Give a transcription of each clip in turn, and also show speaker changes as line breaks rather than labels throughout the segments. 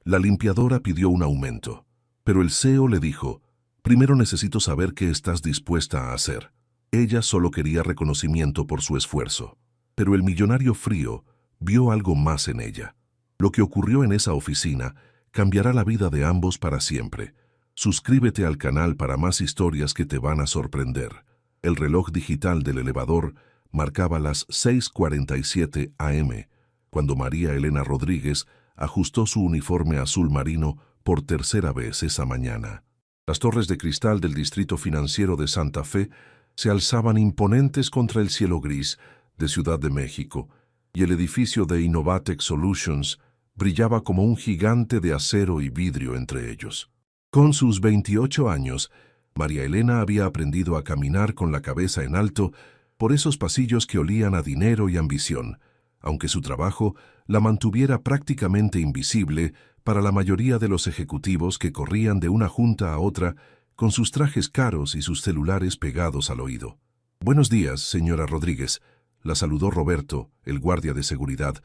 La limpiadora pidió un aumento, pero el CEO le dijo, primero necesito saber qué estás dispuesta a hacer. Ella solo quería reconocimiento por su esfuerzo, pero el millonario frío vio algo más en ella. Lo que ocurrió en esa oficina cambiará la vida de ambos para siempre. Suscríbete al canal para más historias que te van a sorprender. El reloj digital del elevador marcaba las 6:47 a.m., cuando María Elena Rodríguez ajustó su uniforme azul marino por tercera vez esa mañana. Las torres de cristal del distrito financiero de Santa Fe se alzaban imponentes contra el cielo gris de Ciudad de México, y el edificio de Innovatech Solutions brillaba como un gigante de acero y vidrio entre ellos. Con sus 28 años, María Elena había aprendido a caminar con la cabeza en alto por esos pasillos que olían a dinero y ambición, aunque su trabajo la mantuviera prácticamente invisible para la mayoría de los ejecutivos que corrían de una junta a otra con sus trajes caros y sus celulares pegados al oído. «Buenos días, señora Rodríguez», la saludó Roberto, el guardia de seguridad,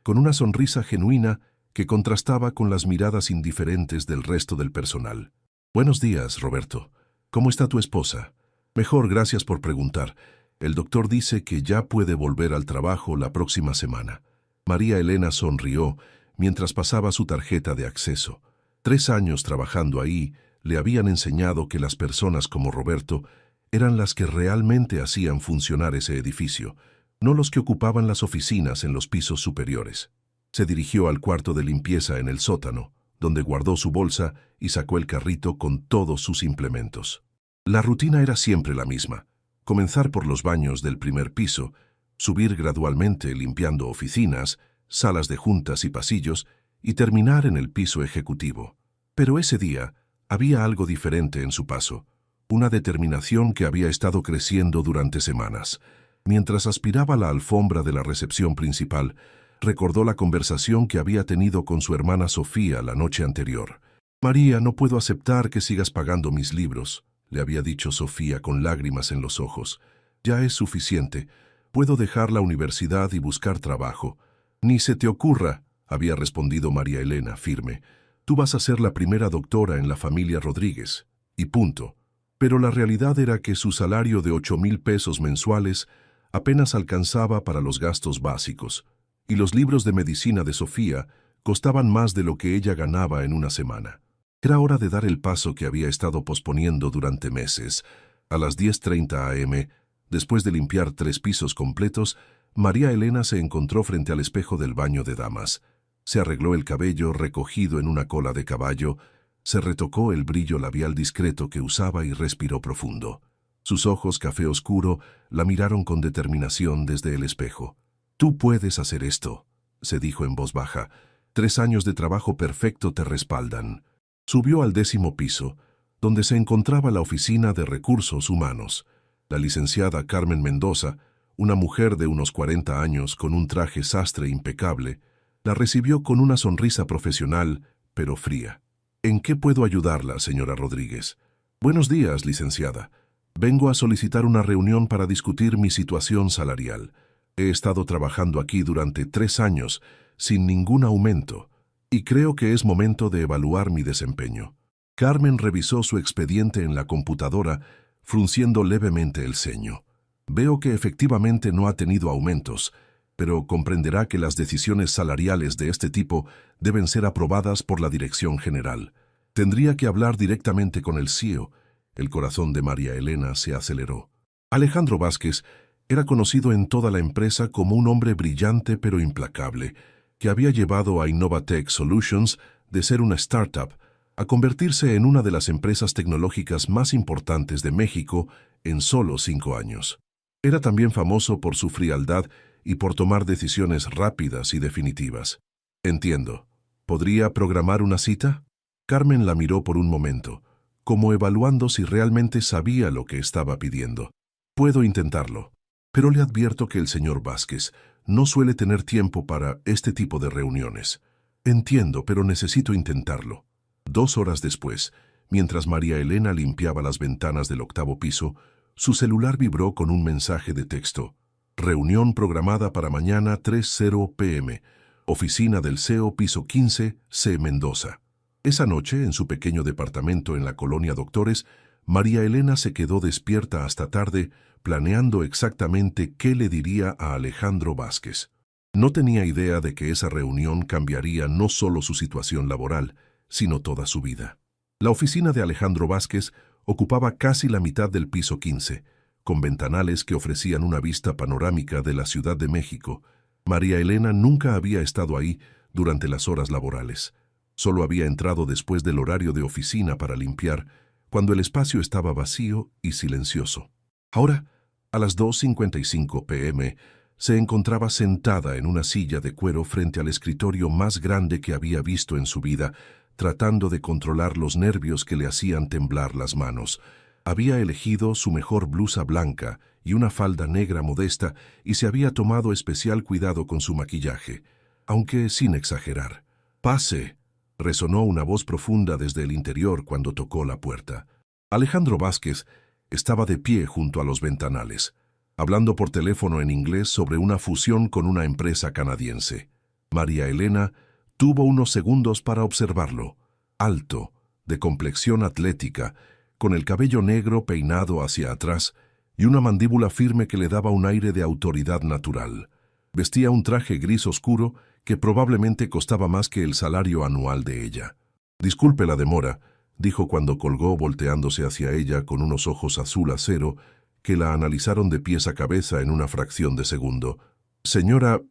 con una sonrisa genuina que contrastaba con las miradas indiferentes del resto del personal. «Buenos días, Roberto. ¿Cómo está tu esposa?» «Mejor, gracias por preguntar. El doctor dice que ya puede volver al trabajo la próxima semana». María Elena sonrió mientras pasaba su tarjeta de acceso. 3 años trabajando ahí le habían enseñado que las personas como Roberto eran las que realmente hacían funcionar ese edificio, no los que ocupaban las oficinas en los pisos superiores. Se dirigió al cuarto de limpieza en el sótano, donde guardó su bolsa y sacó el carrito con todos sus implementos. La rutina era siempre la misma: comenzar por los baños del primer piso, subir gradualmente limpiando oficinas, salas de juntas y pasillos, y terminar en el piso ejecutivo. Pero ese día había algo diferente en su paso, una determinación que había estado creciendo durante semanas. Mientras aspiraba la alfombra de la recepción principal, recordó la conversación que había tenido con su hermana Sofía la noche anterior. «María, no puedo aceptar que sigas pagando mis libros», le había dicho Sofía con lágrimas en los ojos. «Ya es suficiente. Puedo dejar la universidad y buscar trabajo». «Ni se te ocurra», había respondido María Elena, firme. «Tú vas a ser la primera doctora en la familia Rodríguez. Y punto». Pero la realidad era que su salario de 8,000 pesos mensuales apenas alcanzaba para los gastos básicos, y los libros de medicina de Sofía costaban más de lo que ella ganaba en una semana. Era hora de dar el paso que había estado posponiendo durante meses. A las 10:30 a.m., después de limpiar 3 pisos completos, María Elena se encontró frente al espejo del baño de damas. Se arregló el cabello recogido en una cola de caballo, se retocó el brillo labial discreto que usaba y respiró profundo. Sus ojos café oscuro la miraron con determinación desde el espejo. «Tú puedes hacer esto», se dijo en voz baja. «3 años de trabajo perfecto te respaldan». Subió al 10º piso, donde se encontraba la oficina de recursos humanos. La licenciada Carmen Mendoza, una mujer de unos 40 años con un traje sastre impecable, la recibió con una sonrisa profesional, pero fría. «¿En qué puedo ayudarla, señora Rodríguez?» «Buenos días, licenciada. Vengo a solicitar una reunión para discutir mi situación salarial. He estado trabajando aquí durante 3 años, sin ningún aumento, y creo que es momento de evaluar mi desempeño». Carmen revisó su expediente en la computadora, frunciendo levemente el ceño. «Veo que efectivamente no ha tenido aumentos, pero comprenderá que las decisiones salariales de este tipo deben ser aprobadas por la dirección general. Tendría que hablar directamente con el CEO». El corazón de María Elena se aceleró. Alejandro Vázquez era conocido en toda la empresa como un hombre brillante pero implacable, que había llevado a Innovatech Solutions de ser una startup a convertirse en una de las empresas tecnológicas más importantes de México en solo 5 años. Era también famoso por su frialdad y por tomar decisiones rápidas y definitivas. «Entiendo. ¿Podría programar una cita?» Carmen la miró por un momento, como evaluando si realmente sabía lo que estaba pidiendo. «Puedo intentarlo, pero le advierto que el señor Vázquez no suele tener tiempo para este tipo de reuniones». «Entiendo, pero necesito intentarlo». 2 horas después, mientras María Elena limpiaba las ventanas del 8º piso, su celular vibró con un mensaje de texto. «Reunión programada para mañana 3:00 p.m. Oficina del CEO, piso 15, C. Mendoza. Esa noche, en su pequeño departamento en la colonia Doctores, María Elena se quedó despierta hasta tarde, planeando exactamente qué le diría a Alejandro Vázquez. No tenía idea de que esa reunión cambiaría no solo su situación laboral, sino toda su vida. La oficina de Alejandro Vázquez ocupaba casi la mitad del piso 15, con ventanales que ofrecían una vista panorámica de la Ciudad de México. María Elena nunca había estado ahí durante las horas laborales. Solo había entrado después del horario de oficina para limpiar, cuando el espacio estaba vacío y silencioso. Ahora, a las 2:55 p.m., se encontraba sentada en una silla de cuero frente al escritorio más grande que había visto en su vida, tratando de controlar los nervios que le hacían temblar las manos. Había elegido su mejor blusa blanca y una falda negra modesta y se había tomado especial cuidado con su maquillaje, aunque sin exagerar. «Pase», resonó una voz profunda desde el interior cuando tocó la puerta. Alejandro Vázquez estaba de pie junto a los ventanales, hablando por teléfono en inglés sobre una fusión con una empresa canadiense. María Elena tuvo unos segundos para observarlo. Alto, de complexión atlética, con el cabello negro peinado hacia atrás y una mandíbula firme que le daba un aire de autoridad natural. Vestía un traje gris oscuro que probablemente costaba más que el salario anual de ella. «Disculpe la demora», dijo cuando colgó volteándose hacia ella con unos ojos azul acero que la analizaron de pies a cabeza en una fracción de segundo. «Señora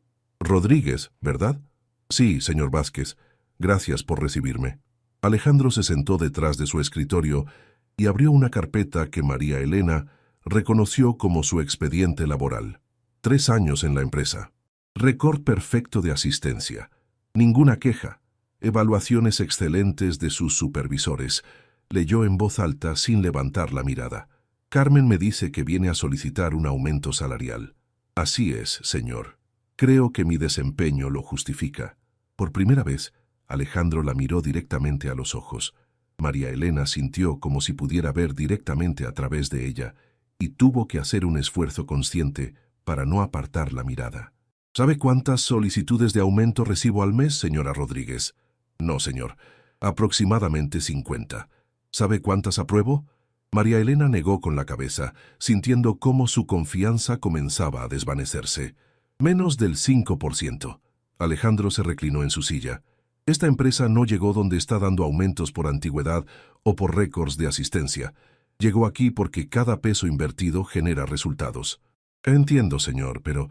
Rodríguez, ¿verdad?» «Sí, señor Vázquez. Gracias por recibirme». Alejandro se sentó detrás de su escritorio y abrió una carpeta que María Elena reconoció como su expediente laboral. 3 años en la empresa. Récord perfecto de asistencia. Ninguna queja. Evaluaciones excelentes de sus supervisores. Leyó en voz alta sin levantar la mirada. «Carmen me dice que viene a solicitar un aumento salarial». «Así es, señor. Creo que mi desempeño lo justifica». Por primera vez, Alejandro la miró directamente a los ojos. María Elena sintió como si pudiera ver directamente a través de ella y tuvo que hacer un esfuerzo consciente para no apartar la mirada. «¿Sabe cuántas solicitudes de aumento recibo al mes, señora Rodríguez?» «No, señor. Aproximadamente 50. ¿Sabe cuántas apruebo?» María Elena negó con la cabeza, sintiendo cómo su confianza comenzaba a desvanecerse. «Menos del 5%. Alejandro se reclinó en su silla. «Esta empresa no llegó donde está dando aumentos por antigüedad o por récords de asistencia. Llegó aquí porque cada peso invertido genera resultados». «Entiendo, señor, pero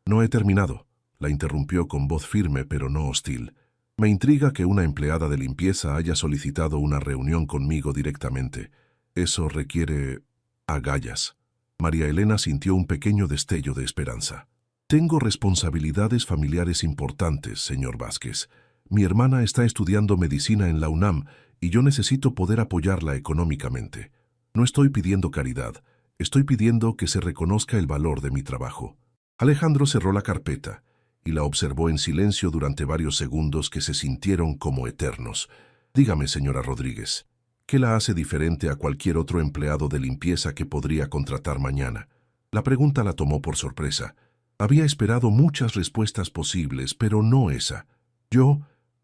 no he terminado», la interrumpió con voz firme pero no hostil. «Me intriga que una empleada de limpieza haya solicitado una reunión conmigo directamente. Eso requiere agallas». María Elena sintió un pequeño destello de esperanza. «Tengo responsabilidades familiares importantes, señor Vázquez. Mi hermana está estudiando medicina en la UNAM y yo necesito poder apoyarla económicamente. No estoy pidiendo caridad, estoy pidiendo que se reconozca el valor de mi trabajo». Alejandro cerró la carpeta y la observó en silencio durante varios segundos que se sintieron como eternos. «Dígame, señora Rodríguez, ¿qué la hace diferente a cualquier otro empleado de limpieza que podría contratar mañana?» La pregunta la tomó por sorpresa. Había esperado muchas respuestas posibles, pero no esa. «Yo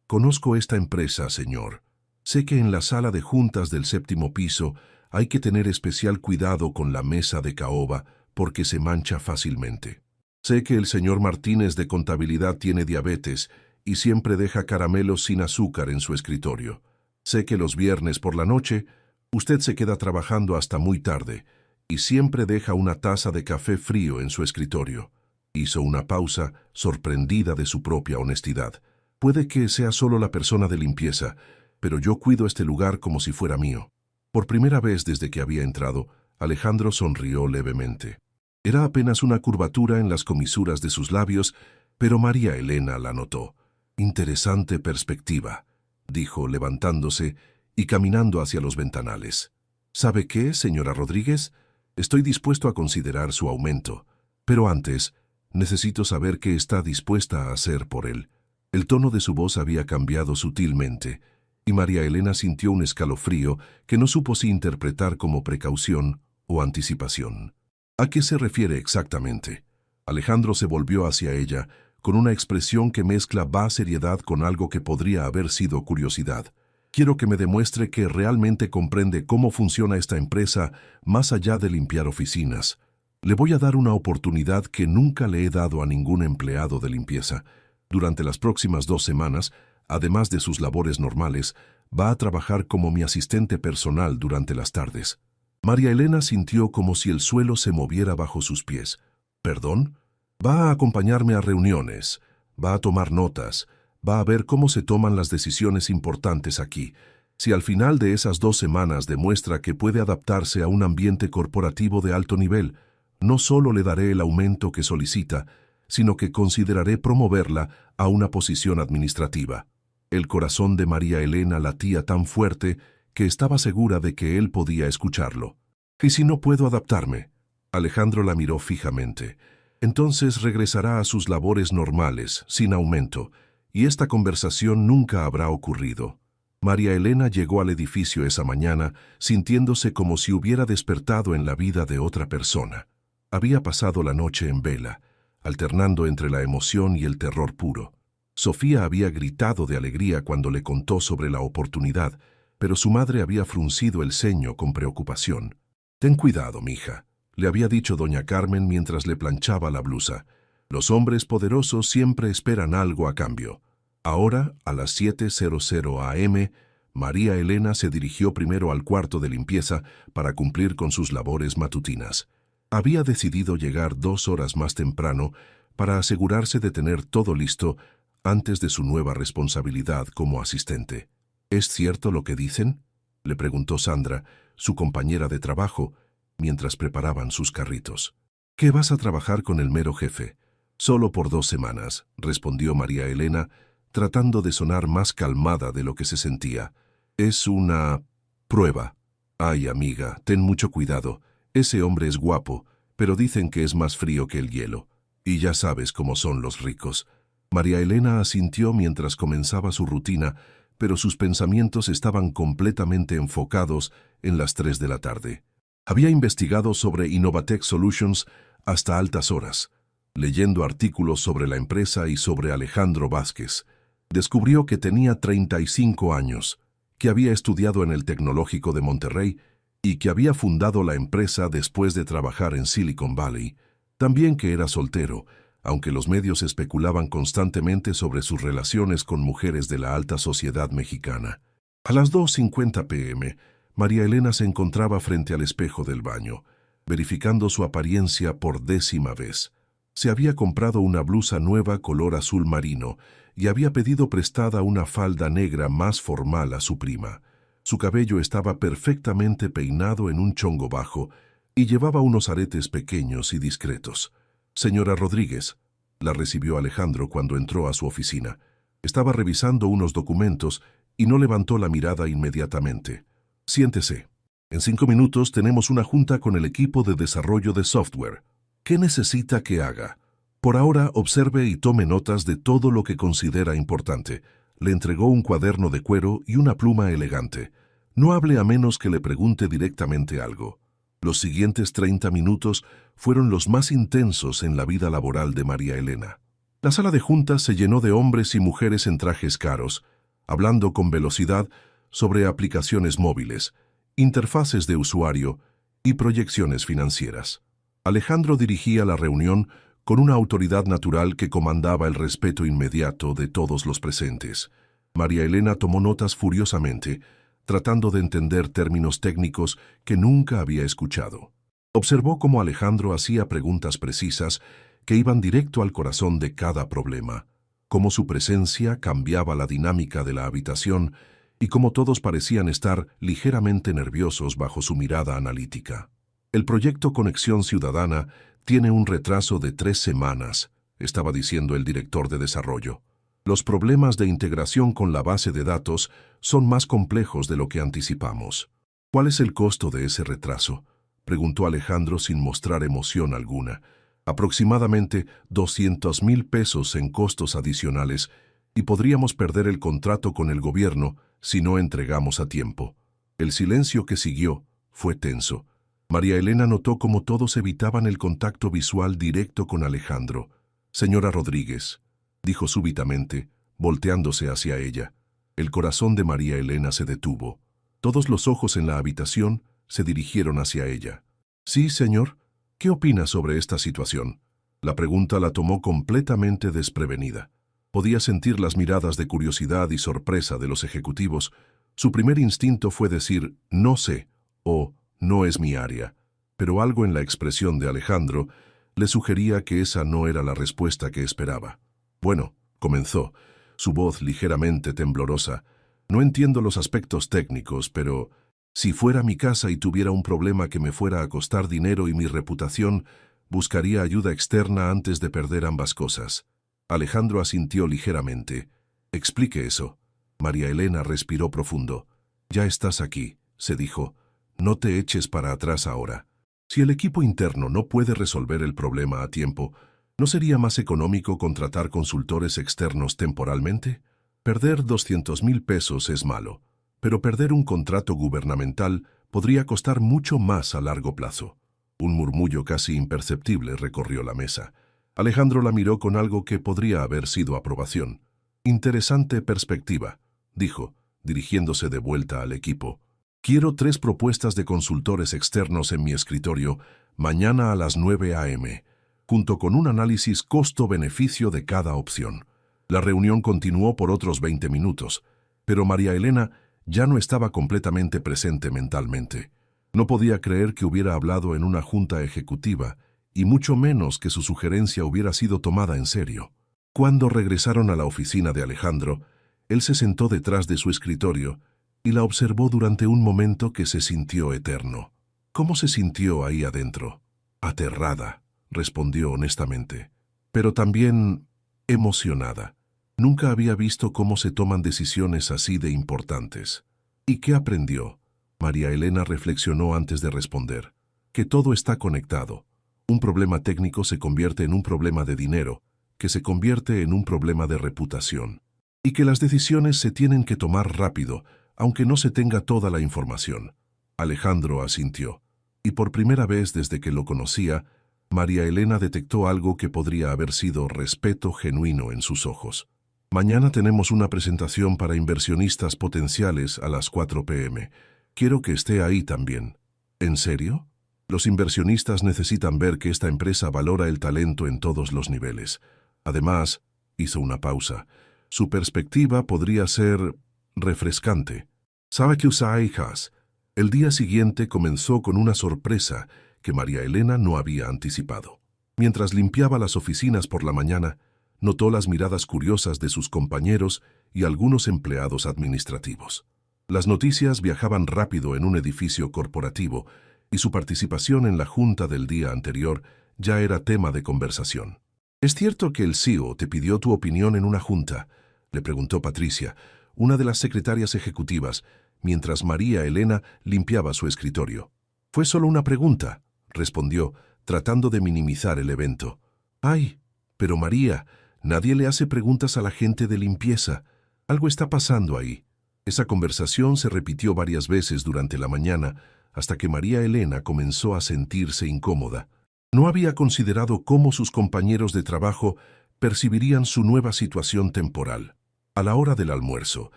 conozco esta empresa, señor. Sé que en la sala de juntas del 7º piso hay que tener especial cuidado con la mesa de caoba porque se mancha fácilmente. Sé que el señor Martínez de contabilidad tiene diabetes y siempre deja caramelos sin azúcar en su escritorio. Sé que los viernes por la noche usted se queda trabajando hasta muy tarde y siempre deja una taza de café frío en su escritorio». Hizo una pausa, sorprendida de su propia honestidad. «Puede que sea solo la persona de limpieza, pero yo cuido este lugar como si fuera mío». Por primera vez desde que había entrado, Alejandro sonrió levemente. Era apenas una curvatura en las comisuras de sus labios, pero María Elena la notó. «Interesante perspectiva», dijo levantándose y caminando hacia los ventanales. «¿Sabe qué, señora Rodríguez? Estoy dispuesto a considerar su aumento, pero antes necesito saber qué está dispuesta a hacer por él». El tono de su voz había cambiado sutilmente, y María Elena sintió un escalofrío que no supo si interpretar como precaución o anticipación. «¿A qué se refiere exactamente?» Alejandro se volvió hacia ella, con una expresión que mezcla seriedad con algo que podría haber sido curiosidad. Quiero que me demuestre que realmente comprende cómo funciona esta empresa más allá de limpiar oficinas. Le voy a dar una oportunidad que nunca le he dado a ningún empleado de limpieza. Durante las próximas 2 semanas, además de sus labores normales, va a trabajar como mi asistente personal durante las tardes. María Elena sintió como si el suelo se moviera bajo sus pies. ¿Perdón? Va a acompañarme a reuniones, va a tomar notas, va a ver cómo se toman las decisiones importantes aquí. Si al final de esas 2 semanas demuestra que puede adaptarse a un ambiente corporativo de alto nivel, no solo le daré el aumento que solicita, sino que consideraré promoverla a una posición administrativa. El corazón de María Elena latía tan fuerte que estaba segura de que él podía escucharlo. ¿Y si no puedo adaptarme? Alejandro la miró fijamente. Entonces regresará a sus labores normales, sin aumento, y esta conversación nunca habrá ocurrido. María Elena llegó al edificio esa mañana sintiéndose como si hubiera despertado en la vida de otra persona. Había pasado la noche en vela, alternando entre la emoción y el terror puro. Sofía había gritado de alegría cuando le contó sobre la oportunidad, pero su madre había fruncido el ceño con preocupación. «Ten cuidado, mija», le había dicho doña Carmen mientras le planchaba la blusa. «Los hombres poderosos siempre esperan algo a cambio». Ahora, a las 7:00 am, María Elena se dirigió primero al cuarto de limpieza para cumplir con sus labores matutinas. Había decidido llegar 2 horas más temprano para asegurarse de tener todo listo antes de su nueva responsabilidad como asistente. ¿Es cierto lo que dicen?, le preguntó Sandra, su compañera de trabajo, mientras preparaban sus carritos. «¿Qué vas a trabajar con el mero jefe?» «Solo por 2 semanas», respondió María Elena, tratando de sonar más calmada de lo que se sentía. «Es una prueba». «Ay, amiga, ten mucho cuidado. Ese hombre es guapo, pero dicen que es más frío que el hielo. Y ya sabes cómo son los ricos». María Elena asintió mientras comenzaba su rutina, pero sus pensamientos estaban completamente enfocados en las 3 de la tarde. Había investigado sobre Innovatech Solutions hasta altas horas, leyendo artículos sobre la empresa y sobre Alejandro Vázquez. Descubrió que tenía 35 años, que había estudiado en el Tecnológico de Monterrey y que había fundado la empresa después de trabajar en Silicon Valley. También que era soltero, aunque los medios especulaban constantemente sobre sus relaciones con mujeres de la alta sociedad mexicana. A las 2:50 p.m., María Elena se encontraba frente al espejo del baño, verificando su apariencia por 10ª vez. Se había comprado una blusa nueva color azul marino y había pedido prestada una falda negra más formal a su prima. Su cabello estaba perfectamente peinado en un chongo bajo y llevaba unos aretes pequeños y discretos. «Señora Rodríguez», la recibió Alejandro cuando entró a su oficina. Estaba revisando unos documentos y no levantó la mirada inmediatamente. «Siéntese. En 5 minutos tenemos una junta con el equipo de desarrollo de software. ¿Qué necesita que haga? Por ahora, observe y tome notas de todo lo que considera importante». Le entregó un cuaderno de cuero y una pluma elegante. «No hable a menos que le pregunte directamente algo». Los siguientes 30 minutos fueron los más intensos en la vida laboral de María Elena. La sala de juntas se llenó de hombres y mujeres en trajes caros, hablando con velocidad sobre aplicaciones móviles, interfaces de usuario y proyecciones financieras. Alejandro dirigía la reunión con una autoridad natural que comandaba el respeto inmediato de todos los presentes. María Elena tomó notas furiosamente, tratando de entender términos técnicos que nunca había escuchado. Observó cómo Alejandro hacía preguntas precisas que iban directo al corazón de cada problema, cómo su presencia cambiaba la dinámica de la habitación y cómo todos parecían estar ligeramente nerviosos bajo su mirada analítica. «El proyecto Conexión Ciudadana tiene un retraso de 3 semanas», estaba diciendo el director de desarrollo. «Los problemas de integración con la base de datos son más complejos de lo que anticipamos». «¿Cuál es el costo de ese retraso?», preguntó Alejandro sin mostrar emoción alguna. «Aproximadamente 200,000 pesos en costos adicionales y podríamos perder el contrato con el gobierno si no entregamos a tiempo». El silencio que siguió fue tenso. María Elena notó cómo todos evitaban el contacto visual directo con Alejandro. «Señora Rodríguez», dijo súbitamente, volteándose hacia ella. El corazón de María Elena se detuvo. Todos los ojos en la habitación se dirigieron hacia ella. «Sí, señor. ¿Qué opina sobre esta situación?» La pregunta la tomó completamente desprevenida. Podía sentir las miradas de curiosidad y sorpresa de los ejecutivos. Su primer instinto fue decir «no sé» o «no es mi área», pero algo en la expresión de Alejandro le sugería que esa no era la respuesta que esperaba. «Bueno», comenzó, su voz ligeramente temblorosa, «no entiendo los aspectos técnicos, pero si fuera mi casa y tuviera un problema que me fuera a costar dinero y mi reputación, buscaría ayuda externa antes de perder ambas cosas». Alejandro asintió ligeramente. «Explique eso». María Elena respiró profundo. «Ya estás aquí», se dijo. «No te eches para atrás ahora. Si el equipo interno no puede resolver el problema a tiempo, ¿no sería más económico contratar consultores externos temporalmente? Perder 200,000 pesos es malo, pero perder un contrato gubernamental podría costar mucho más a largo plazo». Un murmullo casi imperceptible recorrió la mesa. Alejandro la miró con algo que podría haber sido aprobación. «Interesante perspectiva», dijo, dirigiéndose de vuelta al equipo. «Quiero 3 propuestas de consultores externos en mi escritorio mañana a las 9 a.m., junto con un análisis costo-beneficio de cada opción». La reunión continuó por otros 20 minutos, pero María Elena ya no estaba completamente presente mentalmente. No podía creer que hubiera hablado en una junta ejecutiva, y mucho menos que su sugerencia hubiera sido tomada en serio. Cuando regresaron a la oficina de Alejandro, él se sentó detrás de su escritorio y la observó durante un momento que se sintió eterno. «¿Cómo se sintió ahí adentro?» «Aterrada», respondió honestamente, «pero también emocionada. Nunca había visto cómo se toman decisiones así de importantes». «¿Y qué aprendió?» María Elena reflexionó antes de responder. «Que todo está conectado. Un problema técnico se convierte en un problema de dinero, que se convierte en un problema de reputación. Y que las decisiones se tienen que tomar rápido, aunque no se tenga toda la información». Alejandro asintió. Y por primera vez desde que lo conocía, María Elena detectó algo que podría haber sido respeto genuino en sus ojos. «Mañana tenemos una presentación para inversionistas potenciales a las 4 p.m. Quiero que esté ahí también». «¿En serio?» «Los inversionistas necesitan ver que esta empresa valora el talento en todos los niveles. Además», hizo una pausa, «su perspectiva podría ser refrescante. ¿Sabe qué usa hijas?» El día siguiente comenzó con una sorpresa que María Elena no había anticipado. Mientras limpiaba las oficinas por la mañana, notó las miradas curiosas de sus compañeros y algunos empleados administrativos. Las noticias viajaban rápido en un edificio corporativo y su participación en la junta del día anterior ya era tema de conversación. «¿Es cierto que el CEO te pidió tu opinión en una junta?», le preguntó Patricia, una de las secretarias ejecutivas, mientras María Elena limpiaba su escritorio. «Fue solo una pregunta», respondió, tratando de minimizar el evento. «Ay, pero María, nadie le hace preguntas a la gente de limpieza. Algo está pasando ahí». Esa conversación se repitió varias veces durante la mañana, hasta que María Elena comenzó a sentirse incómoda. No había considerado cómo sus compañeros de trabajo percibirían su nueva situación temporal. A la hora del almuerzo,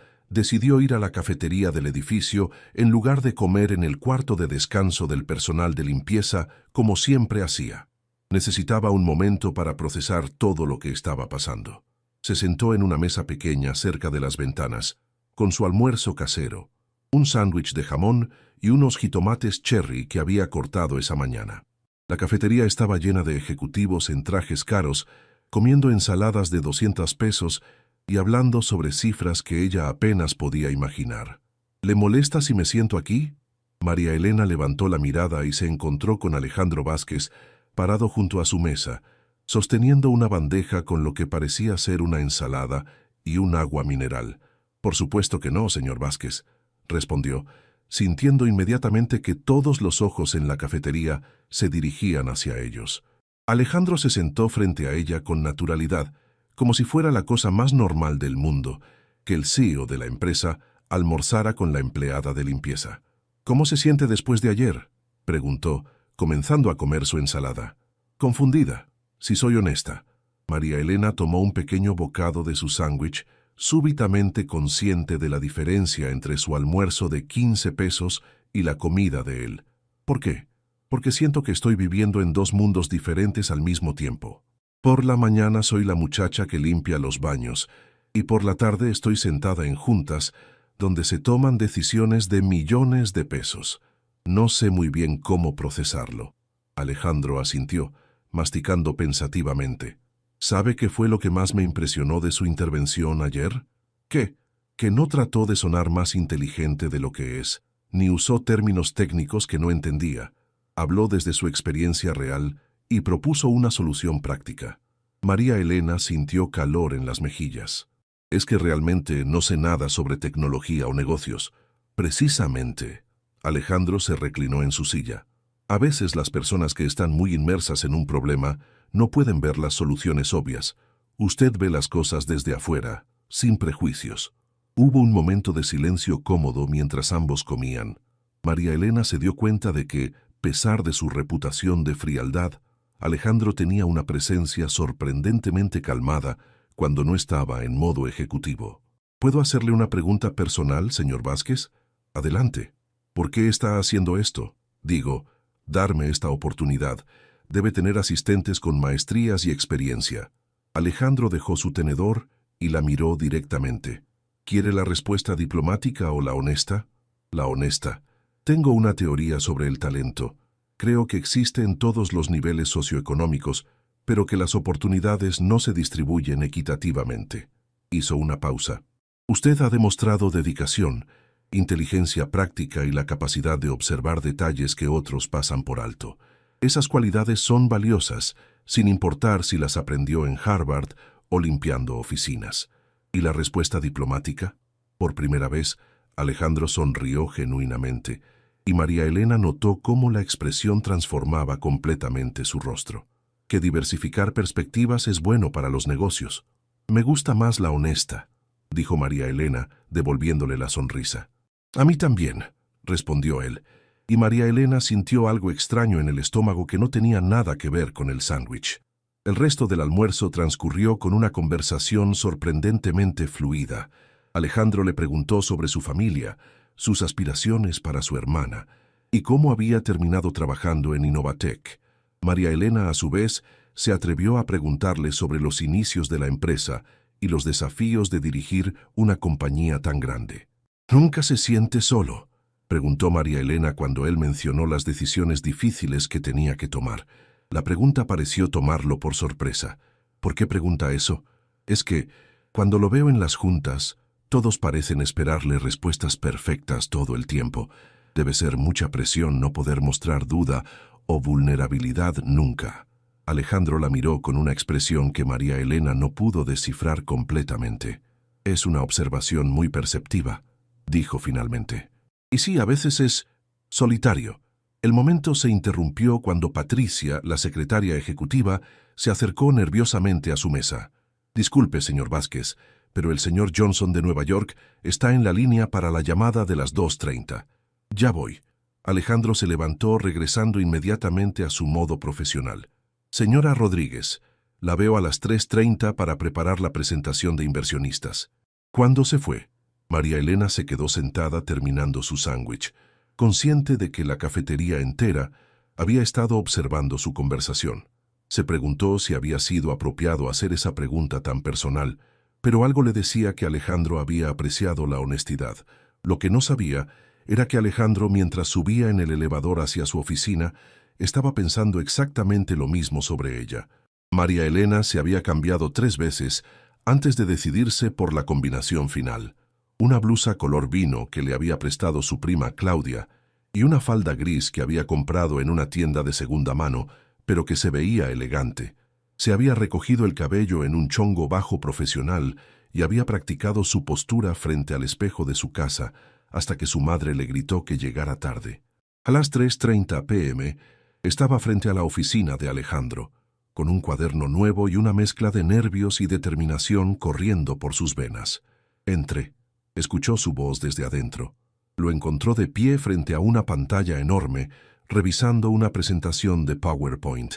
decidió ir a la cafetería del edificio en lugar de comer en el cuarto de descanso del personal de limpieza como siempre hacía. Necesitaba un momento para procesar todo lo que estaba pasando. Se sentó en una mesa pequeña cerca de las ventanas, con su almuerzo casero, un sándwich de jamón y unos jitomates cherry que había cortado esa mañana. La cafetería estaba llena de ejecutivos en trajes caros, comiendo ensaladas de 200 pesos y hablando sobre cifras que ella apenas podía imaginar. «¿Le molesta si me siento aquí?» María Elena levantó la mirada y se encontró con Alejandro Vázquez, parado junto a su mesa, sosteniendo una bandeja con lo que parecía ser una ensalada y un agua mineral. «Por supuesto que no, señor Vázquez», respondió, sintiendo inmediatamente que todos los ojos en la cafetería se dirigían hacia ellos. Alejandro se sentó frente a ella con naturalidad, como si fuera la cosa más normal del mundo, que el CEO de la empresa almorzara con la empleada de limpieza. «¿Cómo se siente después de ayer?», preguntó, comenzando a comer su ensalada. «Confundida, si soy honesta. María Elena tomó un pequeño bocado de su sándwich, súbitamente consciente de la diferencia entre su almuerzo de 15 pesos y la comida de él. ¿Por qué? Porque siento que estoy viviendo en dos mundos diferentes al mismo tiempo. Por la mañana soy la muchacha que limpia los baños, y por la tarde estoy sentada en juntas, donde se toman decisiones de millones de pesos. No sé muy bien cómo procesarlo. Alejandro asintió, masticando pensativamente. ¿Sabe qué fue lo que más me impresionó de su intervención ayer? ¿Qué? Que no trató de sonar más inteligente de lo que es, ni usó términos técnicos que no entendía. Habló desde su experiencia real y propuso una solución práctica. María Elena sintió calor en las mejillas. Es que realmente no sé nada sobre tecnología o negocios. Precisamente. Alejandro se reclinó en su silla. A veces las personas que están muy inmersas en un problema no pueden ver las soluciones obvias. Usted ve las cosas desde afuera, sin prejuicios. Hubo un momento de silencio cómodo mientras ambos comían. María Elena se dio cuenta de que, a pesar de su reputación de frialdad, Alejandro tenía una presencia sorprendentemente calmada cuando no estaba en modo ejecutivo. ¿Puedo hacerle una pregunta personal, señor Vázquez? Adelante. ¿Por qué está haciendo esto? Digo, darme esta oportunidad. Debe tener asistentes con maestrías y experiencia. Alejandro dejó su tenedor y la miró directamente. ¿Quiere la respuesta diplomática o la honesta? La honesta. Tengo una teoría sobre el talento. Creo que existe en todos los niveles socioeconómicos, pero que las oportunidades no se distribuyen equitativamente. Hizo una pausa. Usted ha demostrado dedicación, inteligencia práctica y la capacidad de observar detalles que otros pasan por alto. Esas cualidades son valiosas, sin importar si las aprendió en Harvard o limpiando oficinas. ¿Y la respuesta diplomática? Por primera vez, Alejandro sonrió genuinamente, y María Elena notó cómo la expresión transformaba completamente su rostro. Que diversificar perspectivas es bueno para los negocios. Me gusta más la honesta, dijo María Elena, devolviéndole la sonrisa. A mí también, respondió él, y María Elena sintió algo extraño en el estómago que no tenía nada que ver con el sándwich. El resto del almuerzo transcurrió con una conversación sorprendentemente fluida. Alejandro le preguntó sobre su familia, sus aspiraciones para su hermana, y cómo había terminado trabajando en Innovatec. María Elena, a su vez, se atrevió a preguntarle sobre los inicios de la empresa y los desafíos de dirigir una compañía tan grande. ¿Nunca se siente solo?, preguntó María Elena cuando él mencionó las decisiones difíciles que tenía que tomar. La pregunta pareció tomarlo por sorpresa. ¿Por qué pregunta eso? Es que, cuando lo veo en las juntas, todos parecen esperarle respuestas perfectas todo el tiempo. Debe ser mucha presión no poder mostrar duda o vulnerabilidad nunca. Alejandro la miró con una expresión que María Elena no pudo descifrar completamente. Es una observación muy perceptiva, dijo finalmente. Y sí, a veces es solitario. El momento se interrumpió cuando Patricia, la secretaria ejecutiva, se acercó nerviosamente a su mesa. Disculpe, señor Vázquez, pero el señor Johnson de Nueva York está en la línea para la llamada de las 2:30. Ya voy. Alejandro se levantó, regresando inmediatamente a su modo profesional. Señora Rodríguez, la veo a las 3:30 para preparar la presentación de inversionistas. ¿Cuándo se fue? María Elena se quedó sentada terminando su sándwich, consciente de que la cafetería entera había estado observando su conversación. Se preguntó si había sido apropiado hacer esa pregunta tan personal, pero algo le decía que Alejandro había apreciado la honestidad. Lo que no sabía era que Alejandro, mientras subía en el elevador hacia su oficina, estaba pensando exactamente lo mismo sobre ella. María Elena se había cambiado 3 veces antes de decidirse por la combinación final. Una blusa color vino que le había prestado su prima Claudia y una falda gris que había comprado en una tienda de segunda mano, pero que se veía elegante. Se había recogido el cabello en un chongo bajo profesional y había practicado su postura frente al espejo de su casa hasta que su madre le gritó que llegara tarde. A las 3:30 p.m. estaba frente a la oficina de Alejandro, con un cuaderno nuevo y una mezcla de nervios y determinación corriendo por sus venas. «Entre», escuchó su voz desde adentro. Lo encontró de pie frente a una pantalla enorme, revisando una presentación de PowerPoint.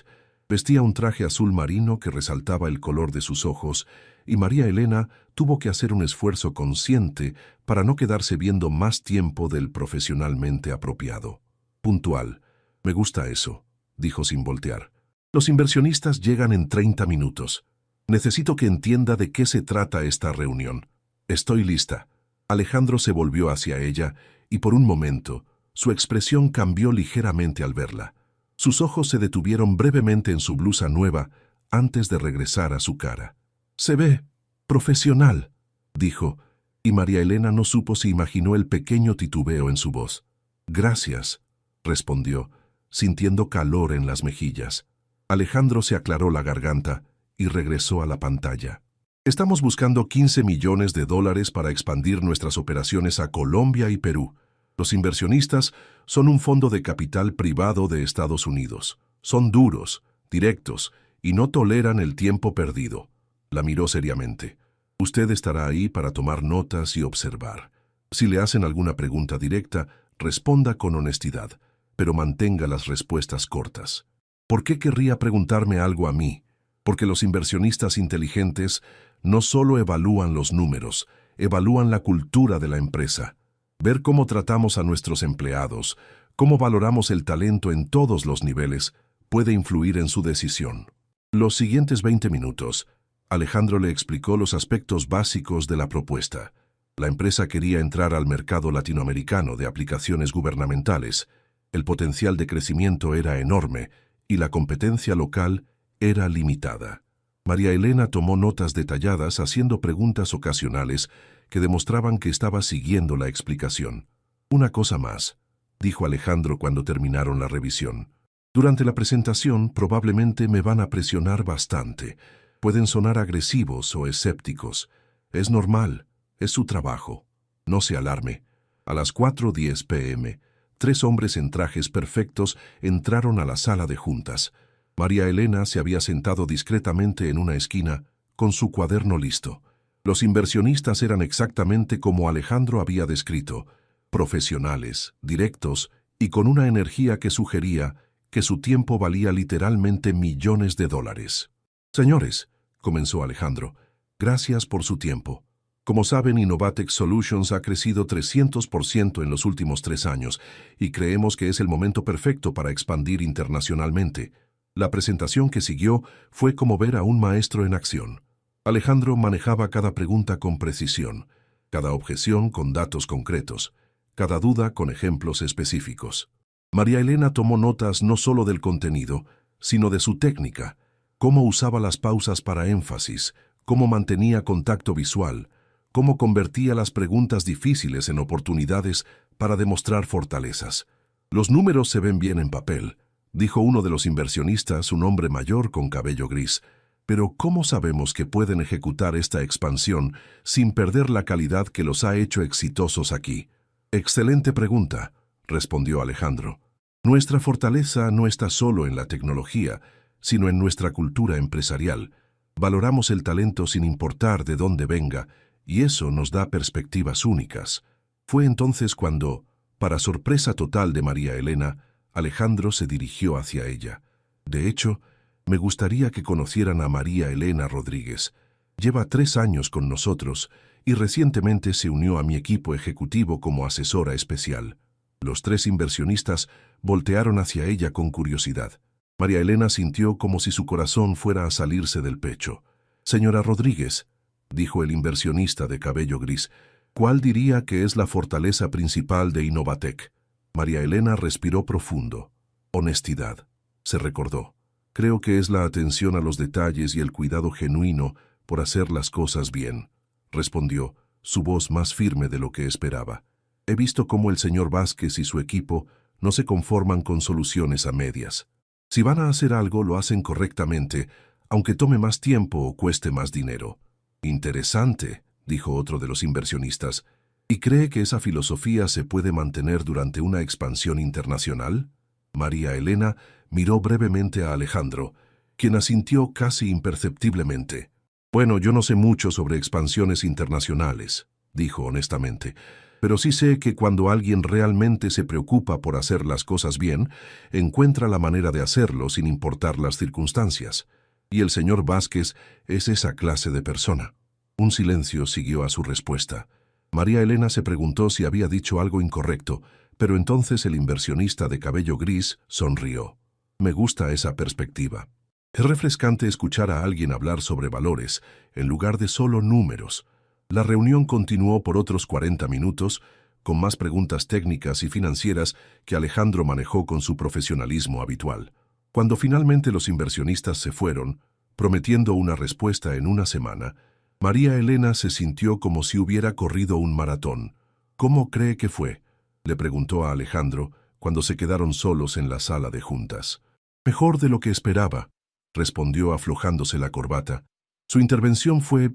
Vestía un traje azul marino que resaltaba el color de sus ojos, y María Elena tuvo que hacer un esfuerzo consciente para no quedarse viendo más tiempo del profesionalmente apropiado. Puntual. Me gusta eso, dijo sin voltear. Los inversionistas llegan en 30 minutos. Necesito que entienda de qué se trata esta reunión. Estoy lista. Alejandro se volvió hacia ella y por un momento su expresión cambió ligeramente al verla. Sus ojos se detuvieron brevemente en su blusa nueva antes de regresar a su cara. «Se ve profesional», dijo, y María Elena no supo si imaginó el pequeño titubeo en su voz. «Gracias», respondió, sintiendo calor en las mejillas. Alejandro se aclaró la garganta y regresó a la pantalla. «Estamos buscando $15 millones para expandir nuestras operaciones a Colombia y Perú. Los inversionistas son un fondo de capital privado de Estados Unidos. Son duros, directos y no toleran el tiempo perdido». La miró seriamente. «Usted estará ahí para tomar notas y observar. Si le hacen alguna pregunta directa, responda con honestidad, pero mantenga las respuestas cortas». ¿Por qué querría preguntarme algo a mí? Porque los inversionistas inteligentes no solo evalúan los números, evalúan la cultura de la empresa. Ver cómo tratamos a nuestros empleados, cómo valoramos el talento en todos los niveles, puede influir en su decisión. Los siguientes 20 minutos, Alejandro le explicó los aspectos básicos de la propuesta. La empresa quería entrar al mercado latinoamericano de aplicaciones gubernamentales. El potencial de crecimiento era enorme y la competencia local era limitada. María Elena tomó notas detalladas haciendo preguntas ocasionales que demostraban que estaba siguiendo la explicación. «Una cosa más», dijo Alejandro cuando terminaron la revisión. «Durante la presentación probablemente me van a presionar bastante. Pueden sonar agresivos o escépticos. Es normal, es su trabajo. No se alarme». A las 4:10 p.m., 3 hombres en trajes perfectos entraron a la sala de juntas. María Elena se había sentado discretamente en una esquina, con su cuaderno listo. Los inversionistas eran exactamente como Alejandro había descrito, profesionales, directos y con una energía que sugería que su tiempo valía literalmente millones de dólares. «Señores», comenzó Alejandro, «gracias por su tiempo. Como saben, Innovatec Solutions ha crecido 300% en los últimos 3 años y creemos que es el momento perfecto para expandir internacionalmente. La presentación que siguió fue como ver a un maestro en acción. Alejandro manejaba cada pregunta con precisión, cada objeción con datos concretos, cada duda con ejemplos específicos. María Elena tomó notas no solo del contenido, sino de su técnica, cómo usaba las pausas para énfasis, cómo mantenía contacto visual, cómo convertía las preguntas difíciles en oportunidades para demostrar fortalezas. «Los números se ven bien en papel», dijo uno de los inversionistas, un hombre mayor con cabello gris. «Pero ¿cómo sabemos que pueden ejecutar esta expansión sin perder la calidad que los ha hecho exitosos aquí?» «Excelente pregunta», respondió Alejandro. «Nuestra fortaleza no está solo en la tecnología, sino en nuestra cultura empresarial. Valoramos el talento sin importar de dónde venga, y eso nos da perspectivas únicas». Fue entonces cuando, para sorpresa total de María Elena, Alejandro se dirigió hacia ella. «De hecho, me gustaría que conocieran a María Elena Rodríguez. Lleva 3 años con nosotros y recientemente se unió a mi equipo ejecutivo como asesora especial». Los 3 inversionistas voltearon hacia ella con curiosidad. María Elena sintió como si su corazón fuera a salirse del pecho. «Señora Rodríguez», dijo el inversionista de cabello gris, «¿cuál diría que es la fortaleza principal de Innovatec?» María Elena respiró profundo. «Honestidad», se recordó. «Creo que es la atención a los detalles y el cuidado genuino por hacer las cosas bien», respondió, su voz más firme de lo que esperaba. «He visto cómo el señor Vázquez y su equipo no se conforman con soluciones a medias. Si van a hacer algo, lo hacen correctamente, aunque tome más tiempo o cueste más dinero». «Interesante», dijo otro de los inversionistas. «¿Y cree que esa filosofía se puede mantener durante una expansión internacional?» María Elena miró brevemente a Alejandro, quien asintió casi imperceptiblemente. «Bueno, yo no sé mucho sobre expansiones internacionales», dijo honestamente, Pero sí sé que cuando alguien realmente se preocupa por hacer las cosas bien, encuentra la manera de hacerlo sin importar las circunstancias. Y el señor Vázquez es esa clase de persona. Un silencio siguió a su respuesta. María Elena se preguntó si había dicho algo incorrecto, pero entonces el inversionista de cabello gris sonrió. Me gusta esa perspectiva. Es refrescante escuchar a alguien hablar sobre valores, en lugar de solo números. La reunión continuó por otros 40 minutos, con más preguntas técnicas y financieras que Alejandro manejó con su profesionalismo habitual. Cuando finalmente los inversionistas se fueron, prometiendo una respuesta en una semana, María Elena se sintió como si hubiera corrido un maratón. ¿Cómo cree que fue?, le preguntó a Alejandro cuando se quedaron solos en la sala de juntas. Mejor de lo que esperaba, respondió aflojándose la corbata. Su intervención fue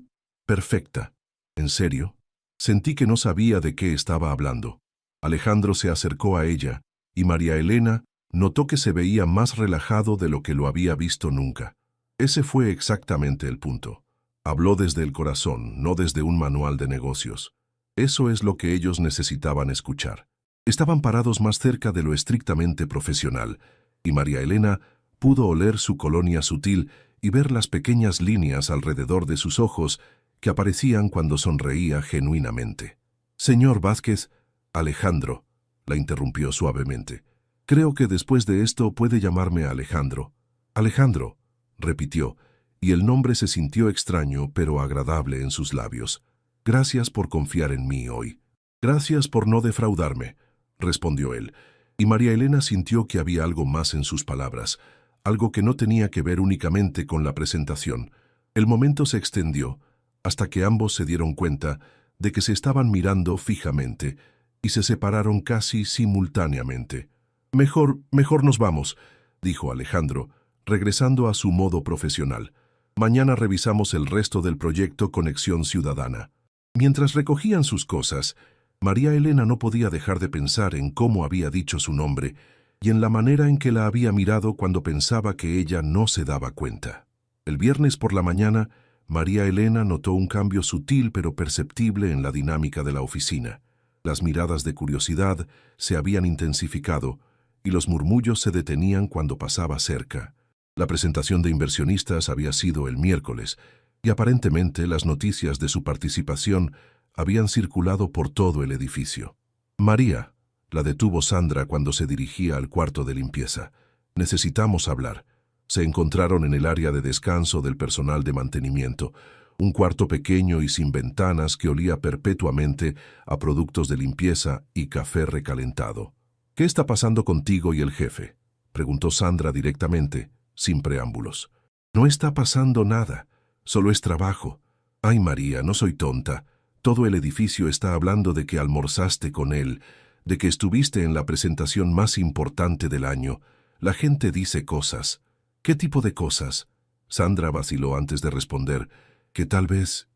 perfecta. ¿En serio? Sentí que no sabía de qué estaba hablando. Alejandro se acercó a ella, y María Elena notó que se veía más relajado de lo que lo había visto nunca. Ese fue exactamente el punto. Habló desde el corazón, no desde un manual de negocios. Eso es lo que ellos necesitaban escuchar. Estaban parados más cerca de lo estrictamente profesional, y María Elena pudo oler su colonia sutil y ver las pequeñas líneas alrededor de sus ojos que aparecían cuando sonreía genuinamente. Señor Vázquez, Alejandro, la interrumpió suavemente. Creo que después de esto puede llamarme Alejandro. Alejandro, repitió, y el nombre se sintió extraño pero agradable en sus labios. Gracias por confiar en mí hoy. Gracias por no defraudarme, respondió él, y María Elena sintió que había algo más en sus palabras, algo que no tenía que ver únicamente con la presentación. El momento se extendió, hasta que ambos se dieron cuenta de que se estaban mirando fijamente y se separaron casi simultáneamente. Mejor nos vamos, dijo Alejandro, regresando a su modo profesional. Mañana revisamos el resto del proyecto Conexión Ciudadana. Mientras recogían sus cosas, María Elena no podía dejar de pensar en cómo había dicho su nombre y en la manera en que la había mirado cuando pensaba que ella no se daba cuenta. El viernes por la mañana, María Elena notó un cambio sutil pero perceptible en la dinámica de la oficina. Las miradas de curiosidad se habían intensificado y los murmullos se detenían cuando pasaba cerca. La presentación de inversionistas había sido el miércoles y aparentemente las noticias de su participación habían circulado por todo el edificio. María, la detuvo Sandra cuando se dirigía al cuarto de limpieza. Necesitamos hablar. Se encontraron en el área de descanso del personal de mantenimiento, un cuarto pequeño y sin ventanas que olía perpetuamente a productos de limpieza y café recalentado. ¿Qué está pasando contigo y el jefe?, preguntó Sandra directamente, sin preámbulos. No está pasando nada, solo es trabajo. Ay, María, no soy tonta. Todo el edificio está hablando de que almorzaste con él, de que estuviste en la presentación más importante del año. La gente dice cosas. ¿Qué tipo de cosas? Sandra vaciló antes de responder. Que tal vez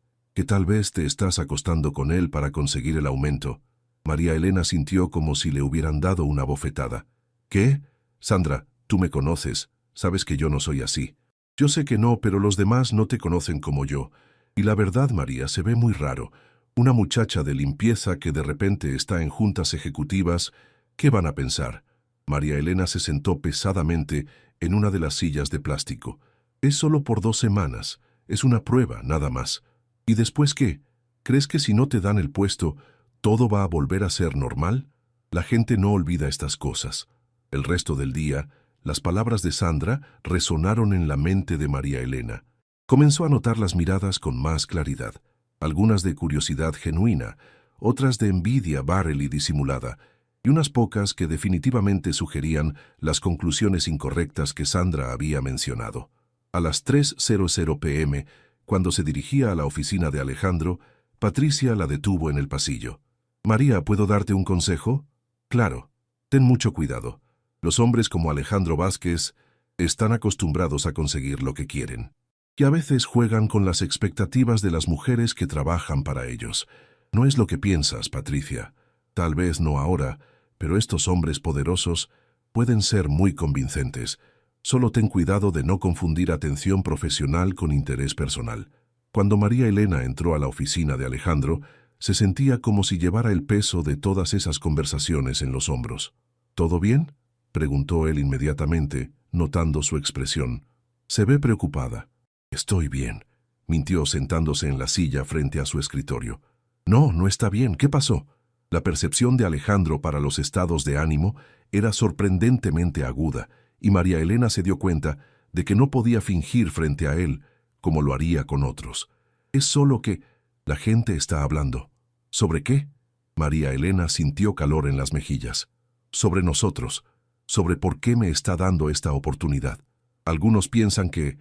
te estás acostando con él para conseguir el aumento. María Elena sintió como si le hubieran dado una bofetada. ¿Qué? Sandra, tú me conoces. Sabes que yo no soy así. Yo sé que no, pero los demás no te conocen como yo. Y la verdad, María, se ve muy raro. Una muchacha de limpieza que de repente está en juntas ejecutivas. ¿Qué van a pensar? María Elena se sentó pesadamente en una de las sillas de plástico. Es solo por 2 semanas. Es una prueba, nada más. ¿Y después qué? ¿Crees que si no te dan el puesto, todo va a volver a ser normal? La gente no olvida estas cosas. El resto del día, las palabras de Sandra resonaron en la mente de María Elena. Comenzó a notar las miradas con más claridad, algunas de curiosidad genuina, otras de envidia barril y disimulada, y unas pocas que definitivamente sugerían las conclusiones incorrectas que Sandra había mencionado. A las 3:00 p.m., cuando se dirigía a la oficina de Alejandro, Patricia la detuvo en el pasillo. «María, ¿puedo darte un consejo?» «Claro. Ten mucho cuidado. Los hombres como Alejandro Vázquez están acostumbrados a conseguir lo que quieren. Y a veces juegan con las expectativas de las mujeres que trabajan para ellos. No es lo que piensas, Patricia. Tal vez no ahora, pero estos hombres poderosos pueden ser muy convincentes. Solo ten cuidado de no confundir atención profesional con interés personal». Cuando María Elena entró a la oficina de Alejandro, Se sentía como si llevara el peso de todas esas conversaciones en los hombros. ¿Todo bien?, preguntó él inmediatamente, notando su expresión. Se ve preocupada. Estoy bien, mintió sentándose en la silla frente a su escritorio. No, no está bien. ¿Qué pasó? La percepción de Alejandro para los estados de ánimo era sorprendentemente aguda, y María Elena se dio cuenta de que no podía fingir frente a él como lo haría con otros. Es solo que la gente está hablando. ¿Sobre qué? María Elena sintió calor en las mejillas. Sobre nosotros, sobre por qué me está dando esta oportunidad. Algunos piensan que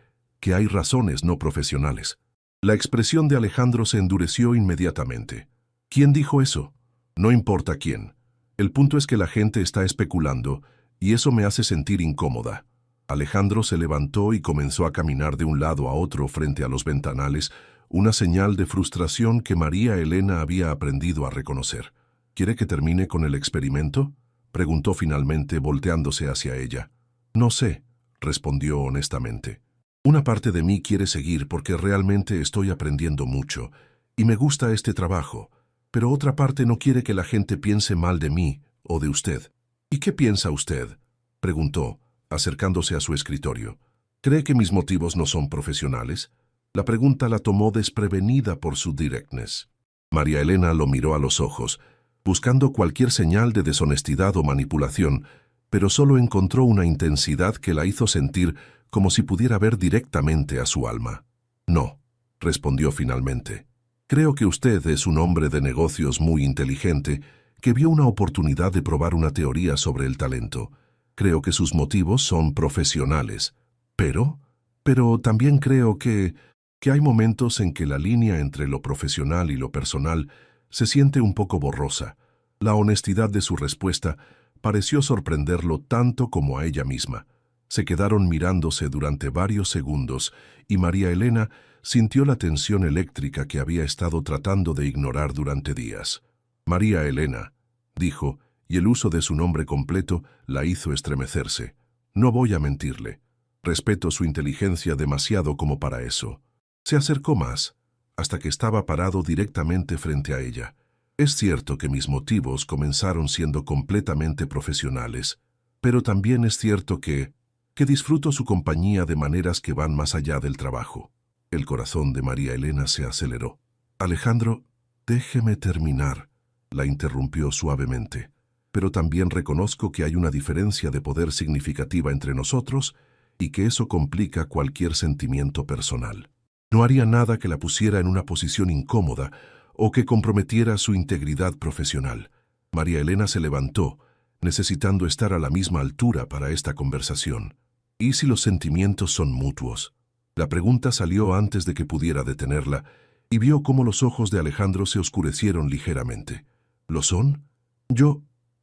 hay razones no profesionales. La expresión de Alejandro se endureció inmediatamente. ¿Quién dijo eso? No importa quién. El punto es que la gente está especulando y eso me hace sentir incómoda. Alejandro se levantó y comenzó a caminar de un lado a otro frente a los ventanales, una señal de frustración que María Elena había aprendido a reconocer. ¿Quiere que termine con el experimento?, preguntó finalmente, volteándose hacia ella. No sé, respondió honestamente. Una parte de mí quiere seguir porque realmente estoy aprendiendo mucho y me gusta este trabajo, pero otra parte no quiere que la gente piense mal de mí o de usted. ¿Y qué piensa usted?, preguntó, acercándose a su escritorio. ¿Cree que mis motivos no son profesionales? La pregunta la tomó desprevenida por su directness. María Elena lo miró a los ojos, buscando cualquier señal de deshonestidad o manipulación, pero solo encontró una intensidad que la hizo sentir como si pudiera ver directamente a su alma. No, respondió finalmente. Creo que usted es un hombre de negocios muy inteligente que vio una oportunidad de probar una teoría sobre el talento. Creo que sus motivos son profesionales. Pero también creo que hay momentos en que la línea entre lo profesional y lo personal se siente un poco borrosa. La honestidad de su respuesta pareció sorprenderlo tanto como a ella misma. Se quedaron mirándose durante varios segundos y María Elena sintió la tensión eléctrica que había estado tratando de ignorar durante días. María Elena, dijo, y el uso de su nombre completo la hizo estremecerse. No voy a mentirle. Respeto su inteligencia demasiado como para eso. Se acercó más, hasta que estaba parado directamente frente a ella. Es cierto que mis motivos comenzaron siendo completamente profesionales, pero también es cierto que disfruto su compañía de maneras que van más allá del trabajo. El corazón de María Elena se aceleró. Alejandro, déjeme terminar, la interrumpió suavemente. Pero también reconozco que hay una diferencia de poder significativa entre nosotros y que eso complica cualquier sentimiento personal. No haría nada que la pusiera en una posición incómoda o que comprometiera su integridad profesional. María Elena se levantó, necesitando estar a la misma altura para esta conversación. ¿Y si los sentimientos son mutuos? La pregunta salió antes de que pudiera detenerla y vio cómo los ojos de Alejandro se oscurecieron ligeramente. ¿Lo son?